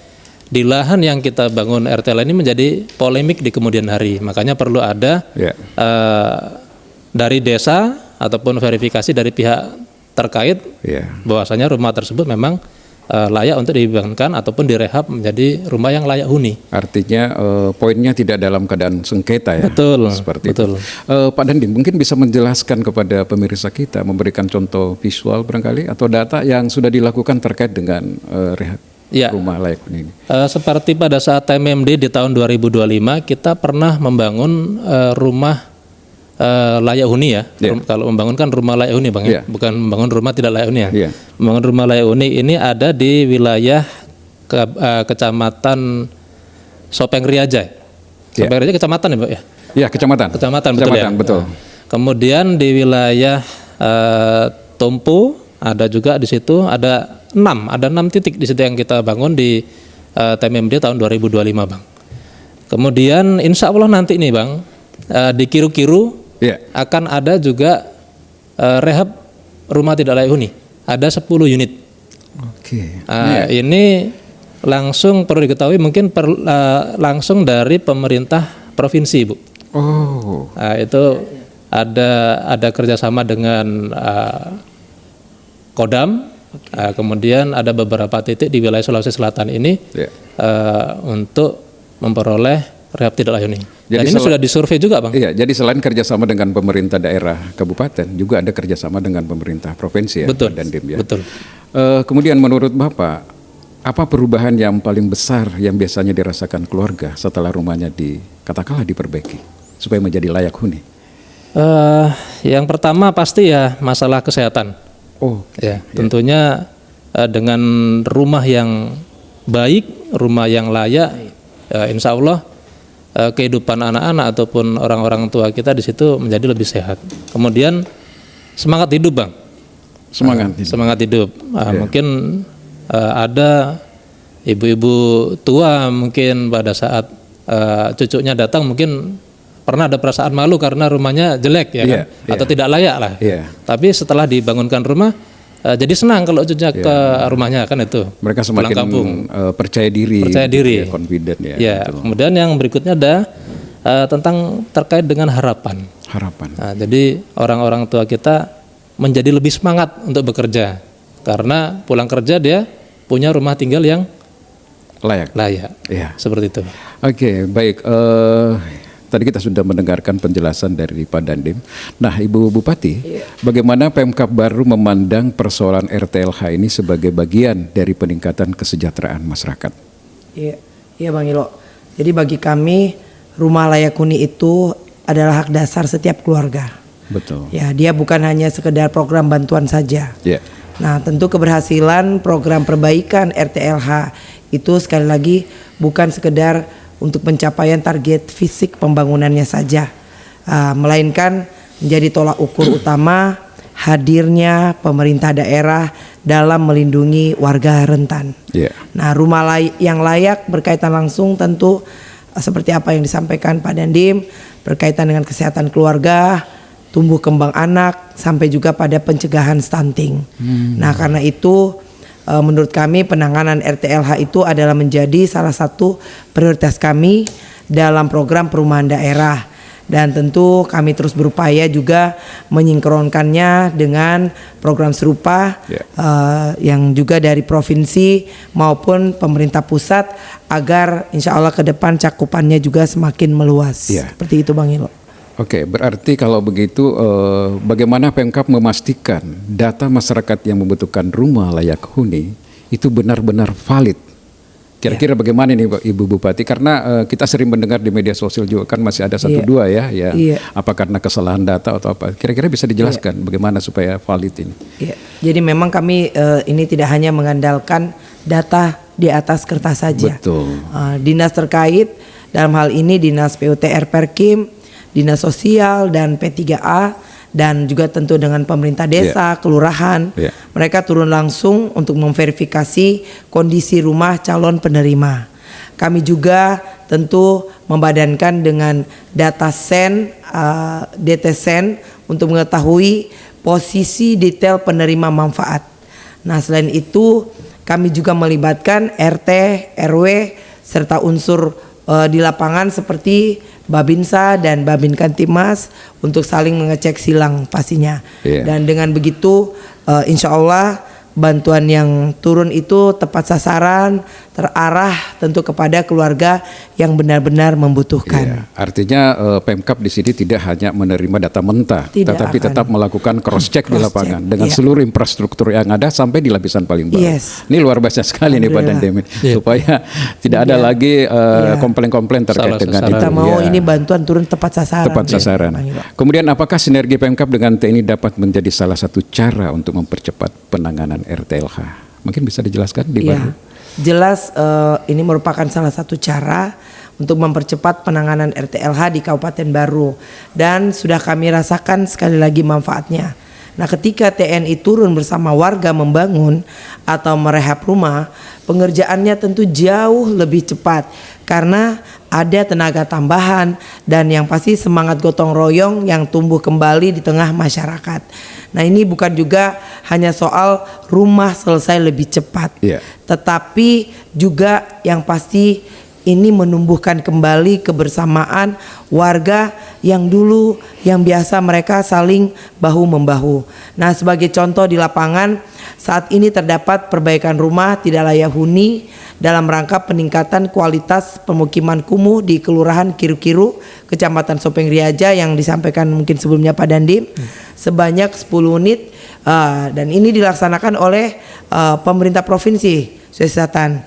di lahan yang kita bangun RTL ini menjadi polemik di kemudian hari. Makanya perlu ada dari desa ataupun verifikasi dari pihak terkait bahwasanya rumah tersebut memang layak untuk dibangunkan ataupun direhab menjadi rumah yang layak huni. Artinya poinnya tidak dalam keadaan sengketa Betul. Seperti itu. Pak Dandim mungkin bisa menjelaskan kepada pemirsa kita, memberikan contoh visual barangkali atau data yang sudah dilakukan terkait dengan rehab rumah layak huni ini. Seperti pada saat TMMD di tahun 2025 kita pernah membangun rumah layak huni Kalau membangunkan rumah layak huni Bang bukan membangun rumah tidak layak huni Membangun rumah layak huni ini ada di wilayah Kecamatan Sopeng Riaja. Sopeng Riaja kecamatan Pak kecamatan betul. Betul. Kemudian di wilayah Tompo, ada juga di situ ada 6 titik di situ yang kita bangun di TMMD tahun 2025 Bang. Kemudian insya Allah nanti nih Bang, di Kiru-Kiru akan ada juga rehab rumah tidak layak huni, ada 10 unit. Ini langsung perlu diketahui mungkin langsung dari pemerintah provinsi Bu. Itu ada kerjasama dengan Kodam. Kemudian ada beberapa titik di wilayah Sulawesi Selatan ini untuk memperoleh rehab tidak layak huni. Dan ini sudah disurvei juga Bang. Iya, jadi selain kerjasama dengan pemerintah daerah kabupaten, juga ada kerjasama dengan pemerintah provinsi ya. Betul. Dan DIM ya. Betul. Kemudian menurut Bapak, apa perubahan yang paling besar yang biasanya dirasakan keluarga setelah rumahnya katakanlah diperbaiki supaya menjadi layak huni? Yang pertama pasti ya masalah kesehatan. Tentunya dengan rumah yang baik, rumah yang layak, insya Allah kehidupan anak-anak ataupun orang-orang tua kita di situ menjadi lebih sehat. Kemudian semangat hidup Bang. Semangat hidup. Mungkin ada ibu-ibu tua mungkin pada saat cucunya datang mungkin pernah ada perasaan malu karena rumahnya jelek ya kan? Atau tidak layak lah. Tapi setelah dibangunkan rumah jadi senang kalau cucunya ke rumahnya kan itu. Mereka semakin percaya diri, confident ya. Kemudian yang berikutnya ada tentang terkait dengan harapan. Jadi orang-orang tua kita menjadi lebih semangat untuk bekerja karena pulang kerja dia punya rumah tinggal yang layak. Seperti itu. Oke, baik. Tadi kita sudah mendengarkan penjelasan dari Pak Dandim. Nah, Ibu Bupati, bagaimana Pemkab baru memandang persoalan RTLH ini sebagai bagian dari peningkatan kesejahteraan masyarakat? Iya Bang Ilo. Jadi bagi kami rumah layak huni itu adalah hak dasar setiap keluarga. Betul. Ya, dia bukan hanya sekedar program bantuan saja. Nah, tentu keberhasilan program perbaikan RTLH itu sekali lagi bukan sekedar untuk pencapaian target fisik pembangunannya saja, melainkan menjadi tolak ukur utama hadirnya pemerintah daerah dalam melindungi warga rentan. Nah, rumah yang layak berkaitan langsung tentu seperti apa yang disampaikan Pak Dandim, berkaitan dengan kesehatan keluarga, tumbuh kembang anak, sampai juga pada pencegahan stunting. Nah, karena itu menurut kami penanganan RTLH itu adalah menjadi salah satu prioritas kami dalam program perumahan daerah, dan tentu kami terus berupaya juga menyinkronkannya dengan program serupa yang juga dari provinsi maupun pemerintah pusat agar insya Allah ke depan cakupannya juga semakin meluas. Seperti itu Bang Ilo. Oke, berarti kalau begitu bagaimana Pemkab memastikan data masyarakat yang membutuhkan rumah layak huni itu benar-benar valid? Kira-kira bagaimana ini Ibu Bupati? Karena kita sering mendengar di media sosial juga kan masih ada satu dua ya. Apa karena kesalahan data atau apa? Kira-kira bisa dijelaskan bagaimana supaya valid ini? Jadi memang kami ini tidak hanya mengandalkan data di atas kertas saja. Betul. Dinas terkait dalam hal ini Dinas PUTR Perkim, Dinas Sosial dan P3A, dan juga tentu dengan pemerintah desa, kelurahan, mereka turun langsung untuk memverifikasi kondisi rumah calon penerima. Kami juga tentu membadankan dengan data sen, DTSen untuk mengetahui posisi detail penerima manfaat. Nah, selain itu kami juga melibatkan RT, RW serta unsur di lapangan seperti Babinsa dan Babinkantimas untuk saling mengecek silang pastinya. Dan dengan begitu insya Allah bantuan yang turun itu tepat sasaran, terarah tentu kepada keluarga yang benar-benar membutuhkan. Artinya Pemkab di sini tidak hanya menerima data mentah, tetapi tetap melakukan cross check di lapangan dengan seluruh infrastruktur yang ada sampai di lapisan paling bawah. Ini luar biasa sekali nih Pak Dandim, supaya tidak ada lagi komplain-komplain terkait dengan itu. Kita mau ini bantuan turun tepat sasaran. Kemudian apakah sinergi Pemkab dengan TNI dapat menjadi salah satu cara untuk mempercepat penanganan RTLH? Mungkin bisa dijelaskan di Baru? Jelas ini merupakan salah satu cara untuk mempercepat penanganan RTLH di Kabupaten Baru, dan sudah kami rasakan sekali lagi manfaatnya. Nah, ketika TNI turun bersama warga membangun atau merehab rumah, pengerjaannya tentu jauh lebih cepat karena ada tenaga tambahan dan yang pasti semangat gotong royong yang tumbuh kembali di tengah masyarakat. Nah, ini bukan juga hanya soal rumah selesai lebih cepat, tetapi juga yang pasti ini menumbuhkan kembali kebersamaan warga yang dulu yang biasa mereka saling bahu-membahu. Nah, sebagai contoh di lapangan saat ini terdapat perbaikan rumah tidak layak huni dalam rangka peningkatan kualitas pemukiman kumuh di Kelurahan Kiru-Kiru, Kecamatan Sopeng Riaja yang disampaikan mungkin sebelumnya Pak Dandim, sebanyak 10 unit dan ini dilaksanakan oleh pemerintah provinsi Sulawesi Selatan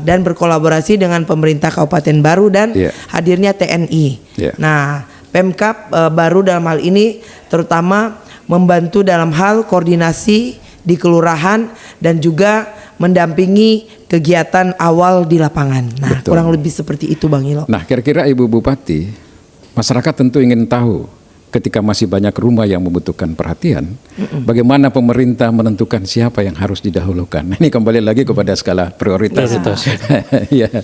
dan berkolaborasi dengan pemerintah Kabupaten Baru dan hadirnya TNI. Nah, Pemkab Baru dalam hal ini terutama membantu dalam hal koordinasi di kelurahan dan juga mendampingi kegiatan awal di lapangan. Nah, kurang lebih seperti itu Bang Ilo. Nah, kira-kira Ibu Bupati, masyarakat tentu ingin tahu ketika masih banyak rumah yang membutuhkan perhatian, bagaimana pemerintah menentukan siapa yang harus didahulukan. Ini kembali lagi kepada skala prioritas. Iya.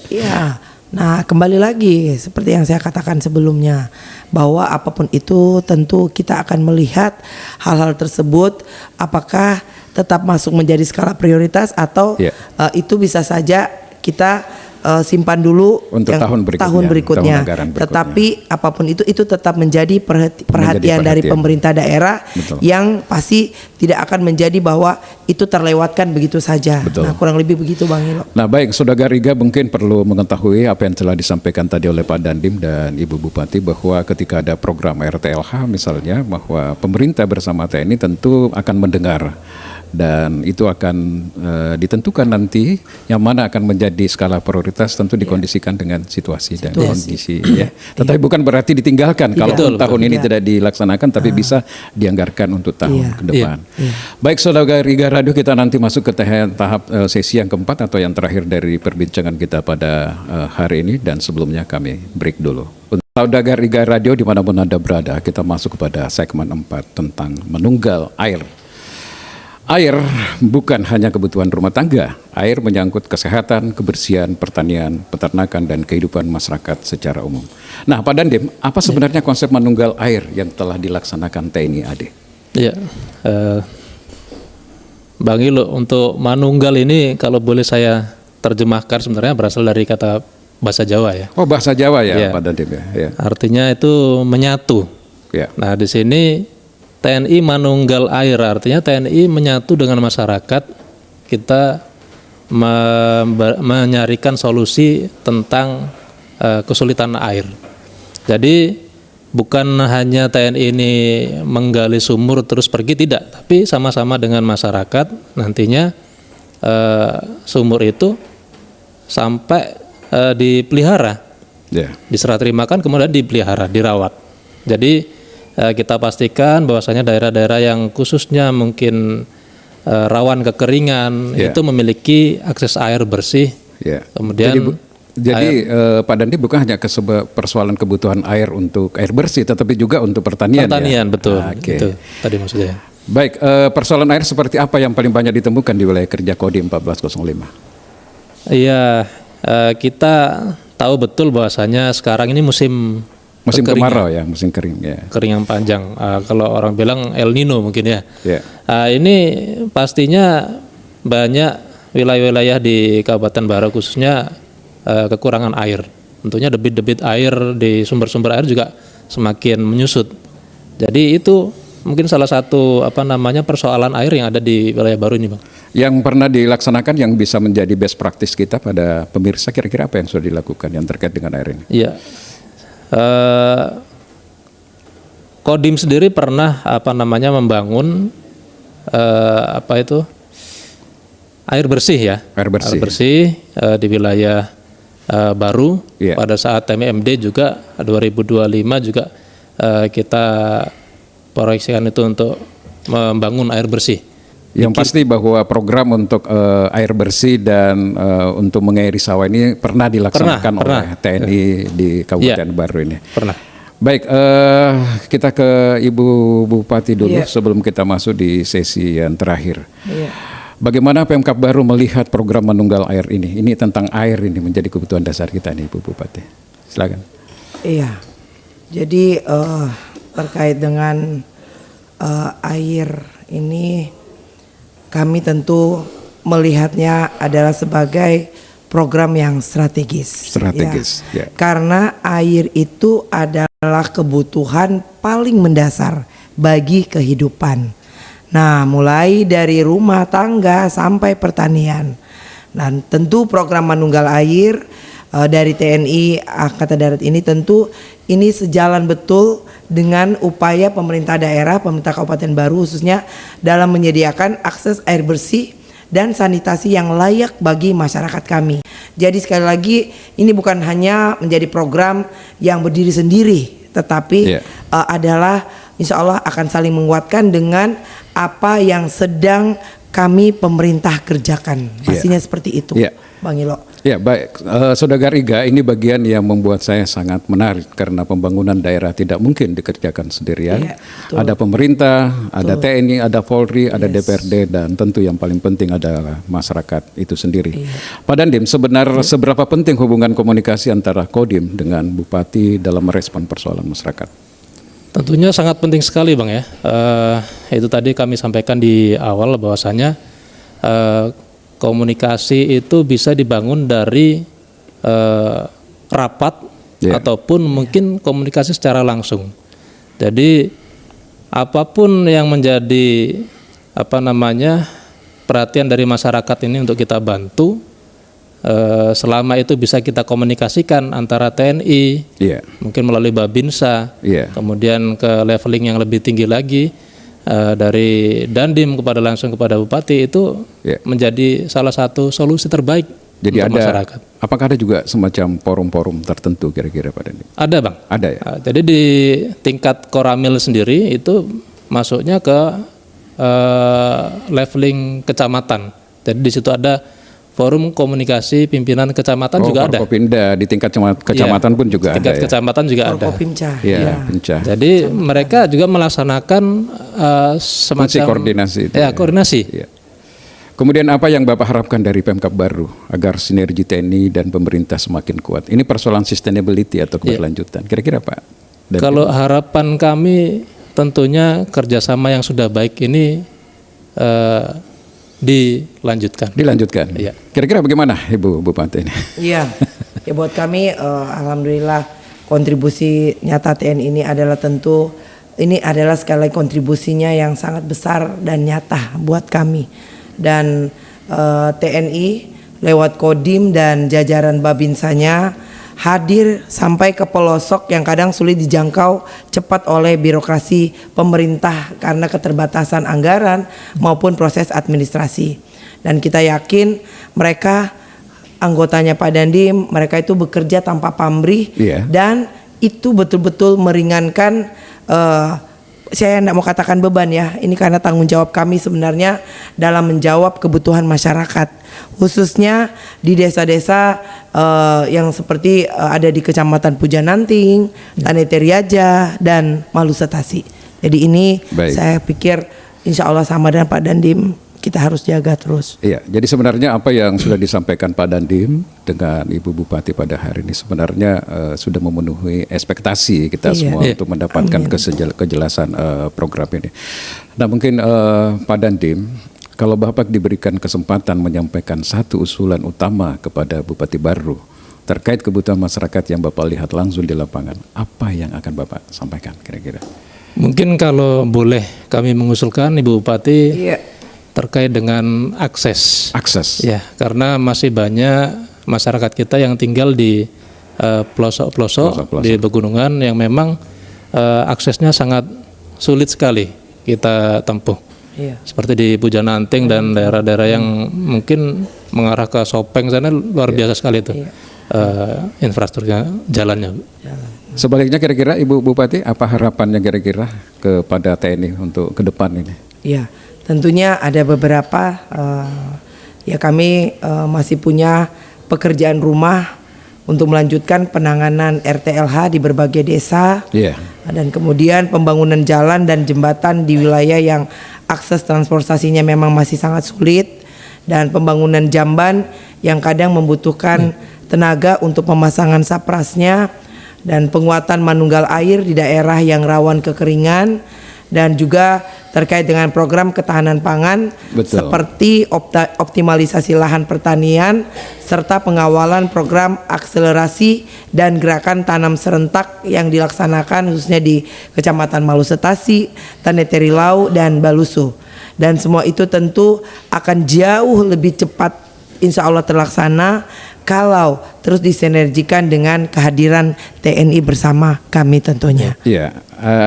Nah, kembali lagi seperti yang saya katakan sebelumnya, bahwa apapun itu tentu kita akan melihat hal-hal tersebut apakah tetap masuk menjadi skala prioritas atau itu bisa saja kita simpan dulu untuk tahun berikutnya. Tetapi apapun itu tetap menjadi perhatian dari pemerintah daerah. Yang pasti tidak akan menjadi bahwa itu terlewatkan begitu saja. Nah, kurang lebih begitu Bang Ilo. Nah, baik, Saudara Iga mungkin perlu mengetahui apa yang telah disampaikan tadi oleh Pak Dandim dan Ibu Bupati, bahwa ketika ada program RTLH misalnya, bahwa pemerintah bersama TNI tentu akan mendengar dan itu akan ditentukan nanti yang mana akan menjadi skala prioritas, tentu dikondisikan dengan situasi dan kondisi Tetapi bukan berarti ditinggalkan kalau tahun ini tidak dilaksanakan, tapi bisa dianggarkan untuk tahun ke depan. Baik, Saudara Iga Radio, kita nanti masuk ke tahap sesi yang keempat atau yang terakhir dari perbincangan kita pada hari ini, dan sebelumnya kami break dulu. Untuk Saudara Iga Radio dimanapun Anda berada, kita masuk kepada segmen 4 tentang menunggal air. Air bukan hanya kebutuhan rumah tangga, air menyangkut kesehatan, kebersihan, pertanian, peternakan, dan kehidupan masyarakat secara umum. Nah, Pak Dandim, apa sebenarnya konsep manunggal air yang telah dilaksanakan TNI AD? Iya, Bang Ilo, untuk manunggal ini kalau boleh saya terjemahkan sebenarnya berasal dari kata bahasa Jawa ya. Oh, bahasa Jawa ya, Pak Dandim ya. Artinya itu menyatu. Nah, di sini TNI manunggal air, artinya TNI menyatu dengan masyarakat. Kita menyarikan solusi tentang kesulitan air. Jadi bukan hanya TNI ini menggali sumur terus pergi, tidak, tapi sama-sama dengan masyarakat nantinya sumur itu sampai dipelihara, diserah terimakan, kemudian dipelihara, dirawat. Jadi kita pastikan bahwasanya daerah-daerah yang khususnya mungkin rawan kekeringan itu memiliki akses air bersih. Kemudian jadi Pak Dandi, bukan hanya persoalan kebutuhan air untuk air bersih, tetapi juga untuk pertanian. Pertanian, betul. Itu tadi maksudnya. Baik, persoalan air seperti apa yang paling banyak ditemukan di wilayah kerja Kodim 1405? Iya, kita tahu betul bahwasanya sekarang ini musim kemarau ya, musim kering ya. Kering yang panjang. Kalau orang bilang El Nino mungkin ya. Ini pastinya banyak wilayah-wilayah di Kabupaten Baru khususnya kekurangan air. Tentunya debit-debit air di sumber-sumber air juga semakin menyusut. Jadi itu mungkin salah satu persoalan air yang ada di wilayah Baru ini, Bang. Yang pernah dilaksanakan yang bisa menjadi best practice kita pada pemirsa, kira-kira apa yang sudah dilakukan yang terkait dengan air ini? Iya. Kodim sendiri pernah membangun air bersih ya, air bersih di wilayah Baru. Pada saat TMMD juga 2025 juga kita proyeksikan itu untuk membangun air bersih. Yang pasti bahwa program untuk air bersih dan untuk mengairi sawah ini pernah dilaksanakan oleh TNI di Kabupaten Baru ini. Pernah. Baik, kita ke Ibu Bupati dulu sebelum kita masuk di sesi yang terakhir. Bagaimana Pemkab Baru melihat program Manunggal Air ini? Ini tentang air ini menjadi kebutuhan dasar kita nih, Ibu Bupati. Silakan. Iya, jadi terkait dengan air ini, kami tentu melihatnya adalah sebagai program yang strategis. Ya. Karena air itu adalah kebutuhan paling mendasar bagi kehidupan. Nah, mulai dari rumah tangga sampai pertanian. Dan tentu program Manunggal Air dari TNI Angkatan Darat ini tentu ini sejalan betul dengan upaya pemerintah daerah, pemerintah Kabupaten Baru khususnya dalam menyediakan akses air bersih dan sanitasi yang layak bagi masyarakat kami. Jadi sekali lagi ini bukan hanya menjadi program yang berdiri sendiri, tetapi adalah insya Allah akan saling menguatkan dengan apa yang sedang kami pemerintah kerjakan. Pastinya seperti itu, Bang Ilo. Ya baik, Saudagar Iga, ini bagian yang membuat saya sangat menarik karena pembangunan daerah tidak mungkin dikerjakan sendirian. Ada pemerintah, ada TNI, ada Polri, ada DPRD, dan tentu yang paling penting adalah masyarakat itu sendiri. Pak Dandim, seberapa penting hubungan komunikasi antara Kodim dengan Bupati dalam merespon persoalan masyarakat? Tentunya sangat penting sekali, Bang ya. Itu tadi kami sampaikan di awal bahwasanya komunikasi itu bisa dibangun dari rapat ataupun mungkin komunikasi secara langsung. Jadi apapun yang menjadi perhatian dari masyarakat ini untuk kita bantu, selama itu bisa kita komunikasikan antara TNI, mungkin melalui Babinsa, kemudian ke leveling yang lebih tinggi lagi. Dari Dandim langsung kepada Bupati itu menjadi salah satu solusi terbaik untuk masyarakat. Apakah ada juga semacam forum-forum tertentu kira-kira Pak Dandim? Ada, Bang. Ada ya. Jadi di tingkat Koramil sendiri itu masuknya ke leveling kecamatan. Jadi di situ ada forum komunikasi pimpinan kecamatan juga ada. Forkopimda di tingkat kecamatan pun juga ada. Tingkat kecamatan juga ada. Forkopimca. Jadi mereka juga melaksanakan semacam koordinasi. Koordinasi. Kemudian apa yang Bapak harapkan dari Pemkab Baru agar sinergi TNI dan pemerintah semakin kuat? Ini persoalan sustainability atau keberlanjutan. Kira-kira Pak? Kalau harapan kami tentunya kerjasama yang sudah baik ini dilanjutkan. Iya. Kira-kira bagaimana Ibu Bupati ini? Iya, ya buat kami alhamdulillah kontribusi nyata TNI ini adalah tentu ini adalah sekali lagi kontribusinya yang sangat besar dan nyata buat kami. Dan TNI lewat Kodim dan jajaran Babinsanya hadir sampai ke pelosok yang kadang sulit dijangkau cepat oleh birokrasi pemerintah karena keterbatasan anggaran maupun proses administrasi. Dan kita yakin mereka anggotanya Pak Dandim, mereka itu bekerja tanpa pamrih dan itu betul-betul meringankan. Saya tidak mau katakan beban ya, ini karena tanggung jawab kami sebenarnya dalam menjawab kebutuhan masyarakat, khususnya di desa-desa yang seperti ada di Kecamatan Pujananting, Tanetiriaja, dan Malusetasi. Jadi ini saya pikir insya Allah sama dengan Pak Dandim, kita harus jaga terus. Iya, jadi sebenarnya apa yang sudah disampaikan Pak Dandim dengan Ibu Bupati pada hari ini sebenarnya sudah memenuhi ekspektasi kita semua untuk mendapatkan kejelasan program ini. Nah mungkin Pak Dandim, kalau Bapak diberikan kesempatan menyampaikan satu usulan utama kepada Bupati Baru terkait kebutuhan masyarakat yang Bapak lihat langsung di lapangan, apa yang akan Bapak sampaikan kira-kira? Mungkin kalau boleh kami mengusulkan Ibu Bupati terkait dengan akses. Ya, karena masih banyak masyarakat kita yang tinggal di pelosok-pelosok di pegunungan yang memang aksesnya sangat sulit sekali kita tempuh. Seperti di Pujananting dan daerah-daerah yang mungkin mengarah ke Sopeng sana luar biasa sekali itu infrastrukturnya, jalannya. Sebaliknya kira-kira Ibu Bupati apa harapannya kira-kira kepada TNI untuk ke depan ini? Iya. Tentunya ada beberapa, ya kami masih punya pekerjaan rumah untuk melanjutkan penanganan RTLH di berbagai desa, dan kemudian pembangunan jalan dan jembatan di wilayah yang akses transportasinya memang masih sangat sulit, dan pembangunan jamban yang kadang membutuhkan tenaga untuk pemasangan saprasnya, dan penguatan manunggal air di daerah yang rawan kekeringan, dan juga terkait dengan program ketahanan pangan seperti optimalisasi lahan pertanian serta pengawalan program akselerasi dan gerakan tanam serentak yang dilaksanakan khususnya di Kecamatan Malusetasi, Taneteri Lau, dan Balusu. Dan semua itu tentu akan jauh lebih cepat insya Allah terlaksana kalau terus disinergikan dengan kehadiran TNI bersama kami tentunya. Iya,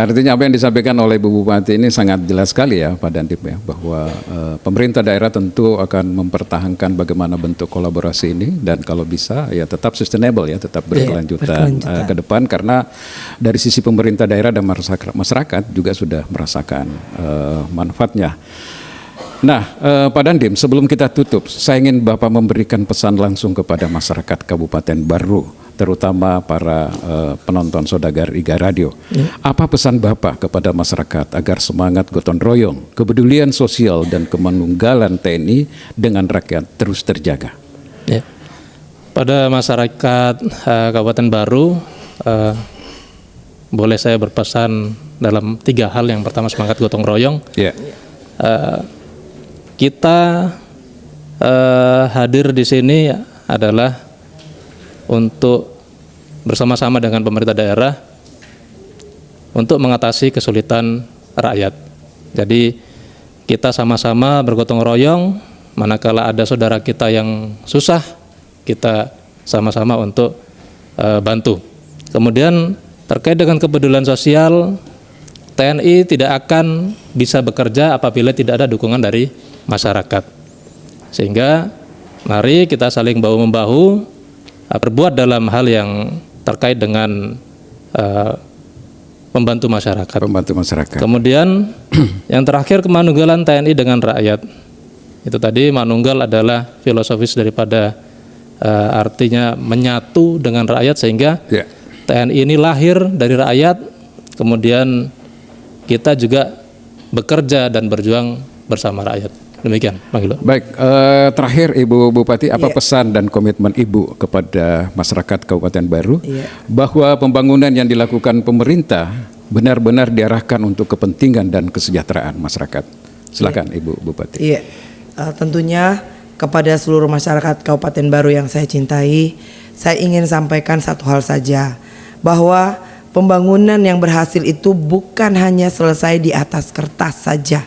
artinya apa yang disampaikan oleh Bu Bupati ini sangat jelas sekali ya Pak Dandim ya, bahwa pemerintah daerah tentu akan mempertahankan bagaimana bentuk kolaborasi ini, dan kalau bisa ya tetap sustainable ya, tetap berkelanjutan ke depan, karena dari sisi pemerintah daerah dan masyarakat juga sudah merasakan manfaatnya. Nah, Pak Dandim, sebelum kita tutup, saya ingin Bapak memberikan pesan langsung kepada masyarakat Kabupaten Baru, terutama para penonton Saudagar Iga Radio. Apa pesan Bapak kepada masyarakat agar semangat gotong royong, kepedulian sosial, dan kemanunggalan TNI dengan rakyat terus terjaga? Ya. Pada masyarakat Kabupaten Baru, boleh saya berpesan dalam 3 hal. Yang pertama, semangat gotong royong. Kita hadir di sini adalah untuk bersama-sama dengan pemerintah daerah untuk mengatasi kesulitan rakyat. Jadi kita sama-sama bergotong royong, manakala ada saudara kita yang susah, kita sama-sama untuk bantu. Kemudian terkait dengan kepedulian sosial, TNI tidak akan bisa bekerja apabila tidak ada dukungan dari masyarakat. Sehingga mari kita saling bahu-membahu, berbuat dalam hal yang terkait dengan membantu masyarakat. Kemudian yang terakhir, kemanunggalan TNI dengan rakyat. Itu tadi, manunggal adalah filosofis daripada artinya menyatu dengan rakyat, sehingga TNI ini lahir dari rakyat, kemudian kita juga bekerja dan berjuang bersama rakyat. Demikian, Bang Ilo. Baik, terakhir Ibu Bupati, apa pesan dan komitmen Ibu kepada masyarakat Kabupaten Baru bahwa pembangunan yang dilakukan pemerintah benar-benar diarahkan untuk kepentingan dan kesejahteraan masyarakat? Silakan Ibu Bupati. Tentunya kepada seluruh masyarakat Kabupaten Baru yang saya cintai, saya ingin sampaikan satu hal saja, bahwa pembangunan yang berhasil itu bukan hanya selesai di atas kertas saja,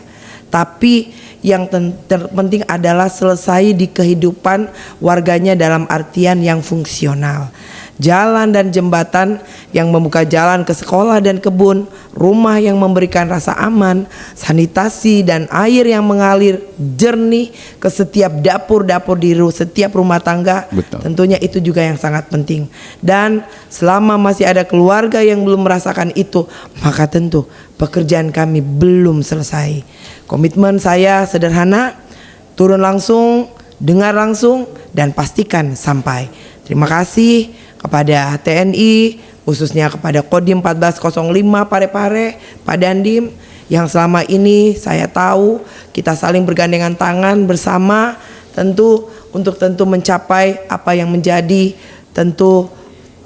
tapi yang terpenting adalah selesai di kehidupan warganya dalam artian yang fungsional. Jalan dan jembatan yang membuka jalan ke sekolah dan kebun, rumah yang memberikan rasa aman, sanitasi dan air yang mengalir jernih ke setiap dapur-dapur di setiap rumah tangga. Tentunya itu juga yang sangat penting. Dan selama masih ada keluarga yang belum merasakan itu, maka tentu pekerjaan kami belum selesai. Komitmen saya sederhana, turun langsung, dengar langsung, dan pastikan sampai. Terima kasih kepada TNI, khususnya kepada Kodim 1405 Parepare, Pak Dandim, yang selama ini saya tahu kita saling bergandengan tangan bersama tentu untuk mencapai apa yang menjadi tentu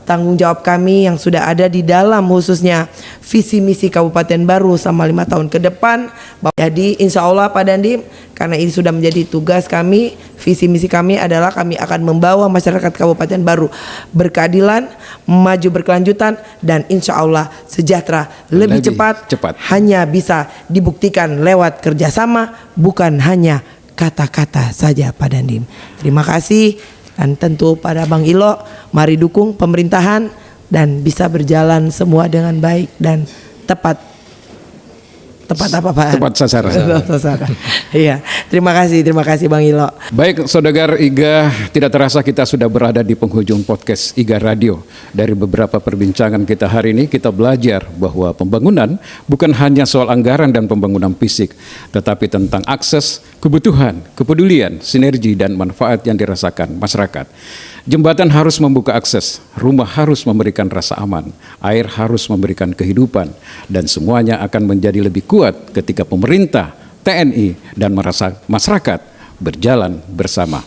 tanggung jawab kami yang sudah ada di dalam khususnya visi misi Kabupaten Baru selama 5 tahun ke depan. Jadi insya Allah Pak Dandim, karena ini sudah menjadi tugas kami, visi misi kami adalah kami akan membawa masyarakat Kabupaten Baru berkeadilan, maju berkelanjutan, dan insya Allah sejahtera lebih cepat. Hanya bisa dibuktikan lewat kerjasama, bukan hanya kata-kata saja Pak Dandim. Terima kasih. Dan tentu pada Bang Ilo, mari dukung pemerintahan dan bisa berjalan semua dengan baik dan tepat tepat apa Pak? Tepat sasaran. Tepat sasaran. Iya, terima kasih Bang Ilo. Baik, Saudagar IGA, tidak terasa kita sudah berada di penghujung podcast IGA Radio. Dari beberapa perbincangan kita hari ini, kita belajar bahwa pembangunan bukan hanya soal anggaran dan pembangunan fisik, tetapi tentang akses, kebutuhan, kepedulian, sinergi, dan manfaat yang dirasakan masyarakat. Jembatan harus membuka akses, rumah harus memberikan rasa aman, air harus memberikan kehidupan, dan semuanya akan menjadi lebih kuat ketika pemerintah, TNI, dan masyarakat berjalan bersama.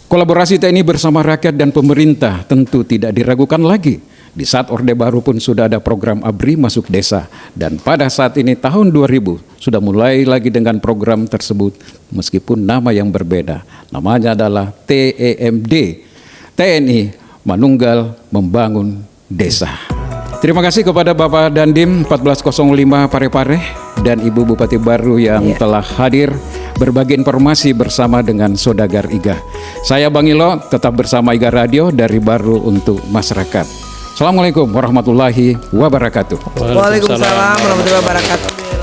Kolaborasi TNI bersama rakyat dan pemerintah tentu tidak diragukan lagi. Di saat Orde Baru pun sudah ada program ABRI masuk desa, dan pada saat ini tahun 2000 sudah mulai lagi dengan program tersebut meskipun nama yang berbeda. Namanya adalah TEMD, TNI Manunggal Membangun Desa. Terima kasih kepada Bapak Dandim 1405 Parepare dan Ibu Bupati Baru yang telah hadir berbagi informasi bersama dengan Saudagar IGA. Saya Bang Ilo, tetap bersama IGA Radio dari Baru untuk masyarakat. Assalamualaikum warahmatullahi wabarakatuh. Waalaikumsalam warahmatullahi wabarakatuh.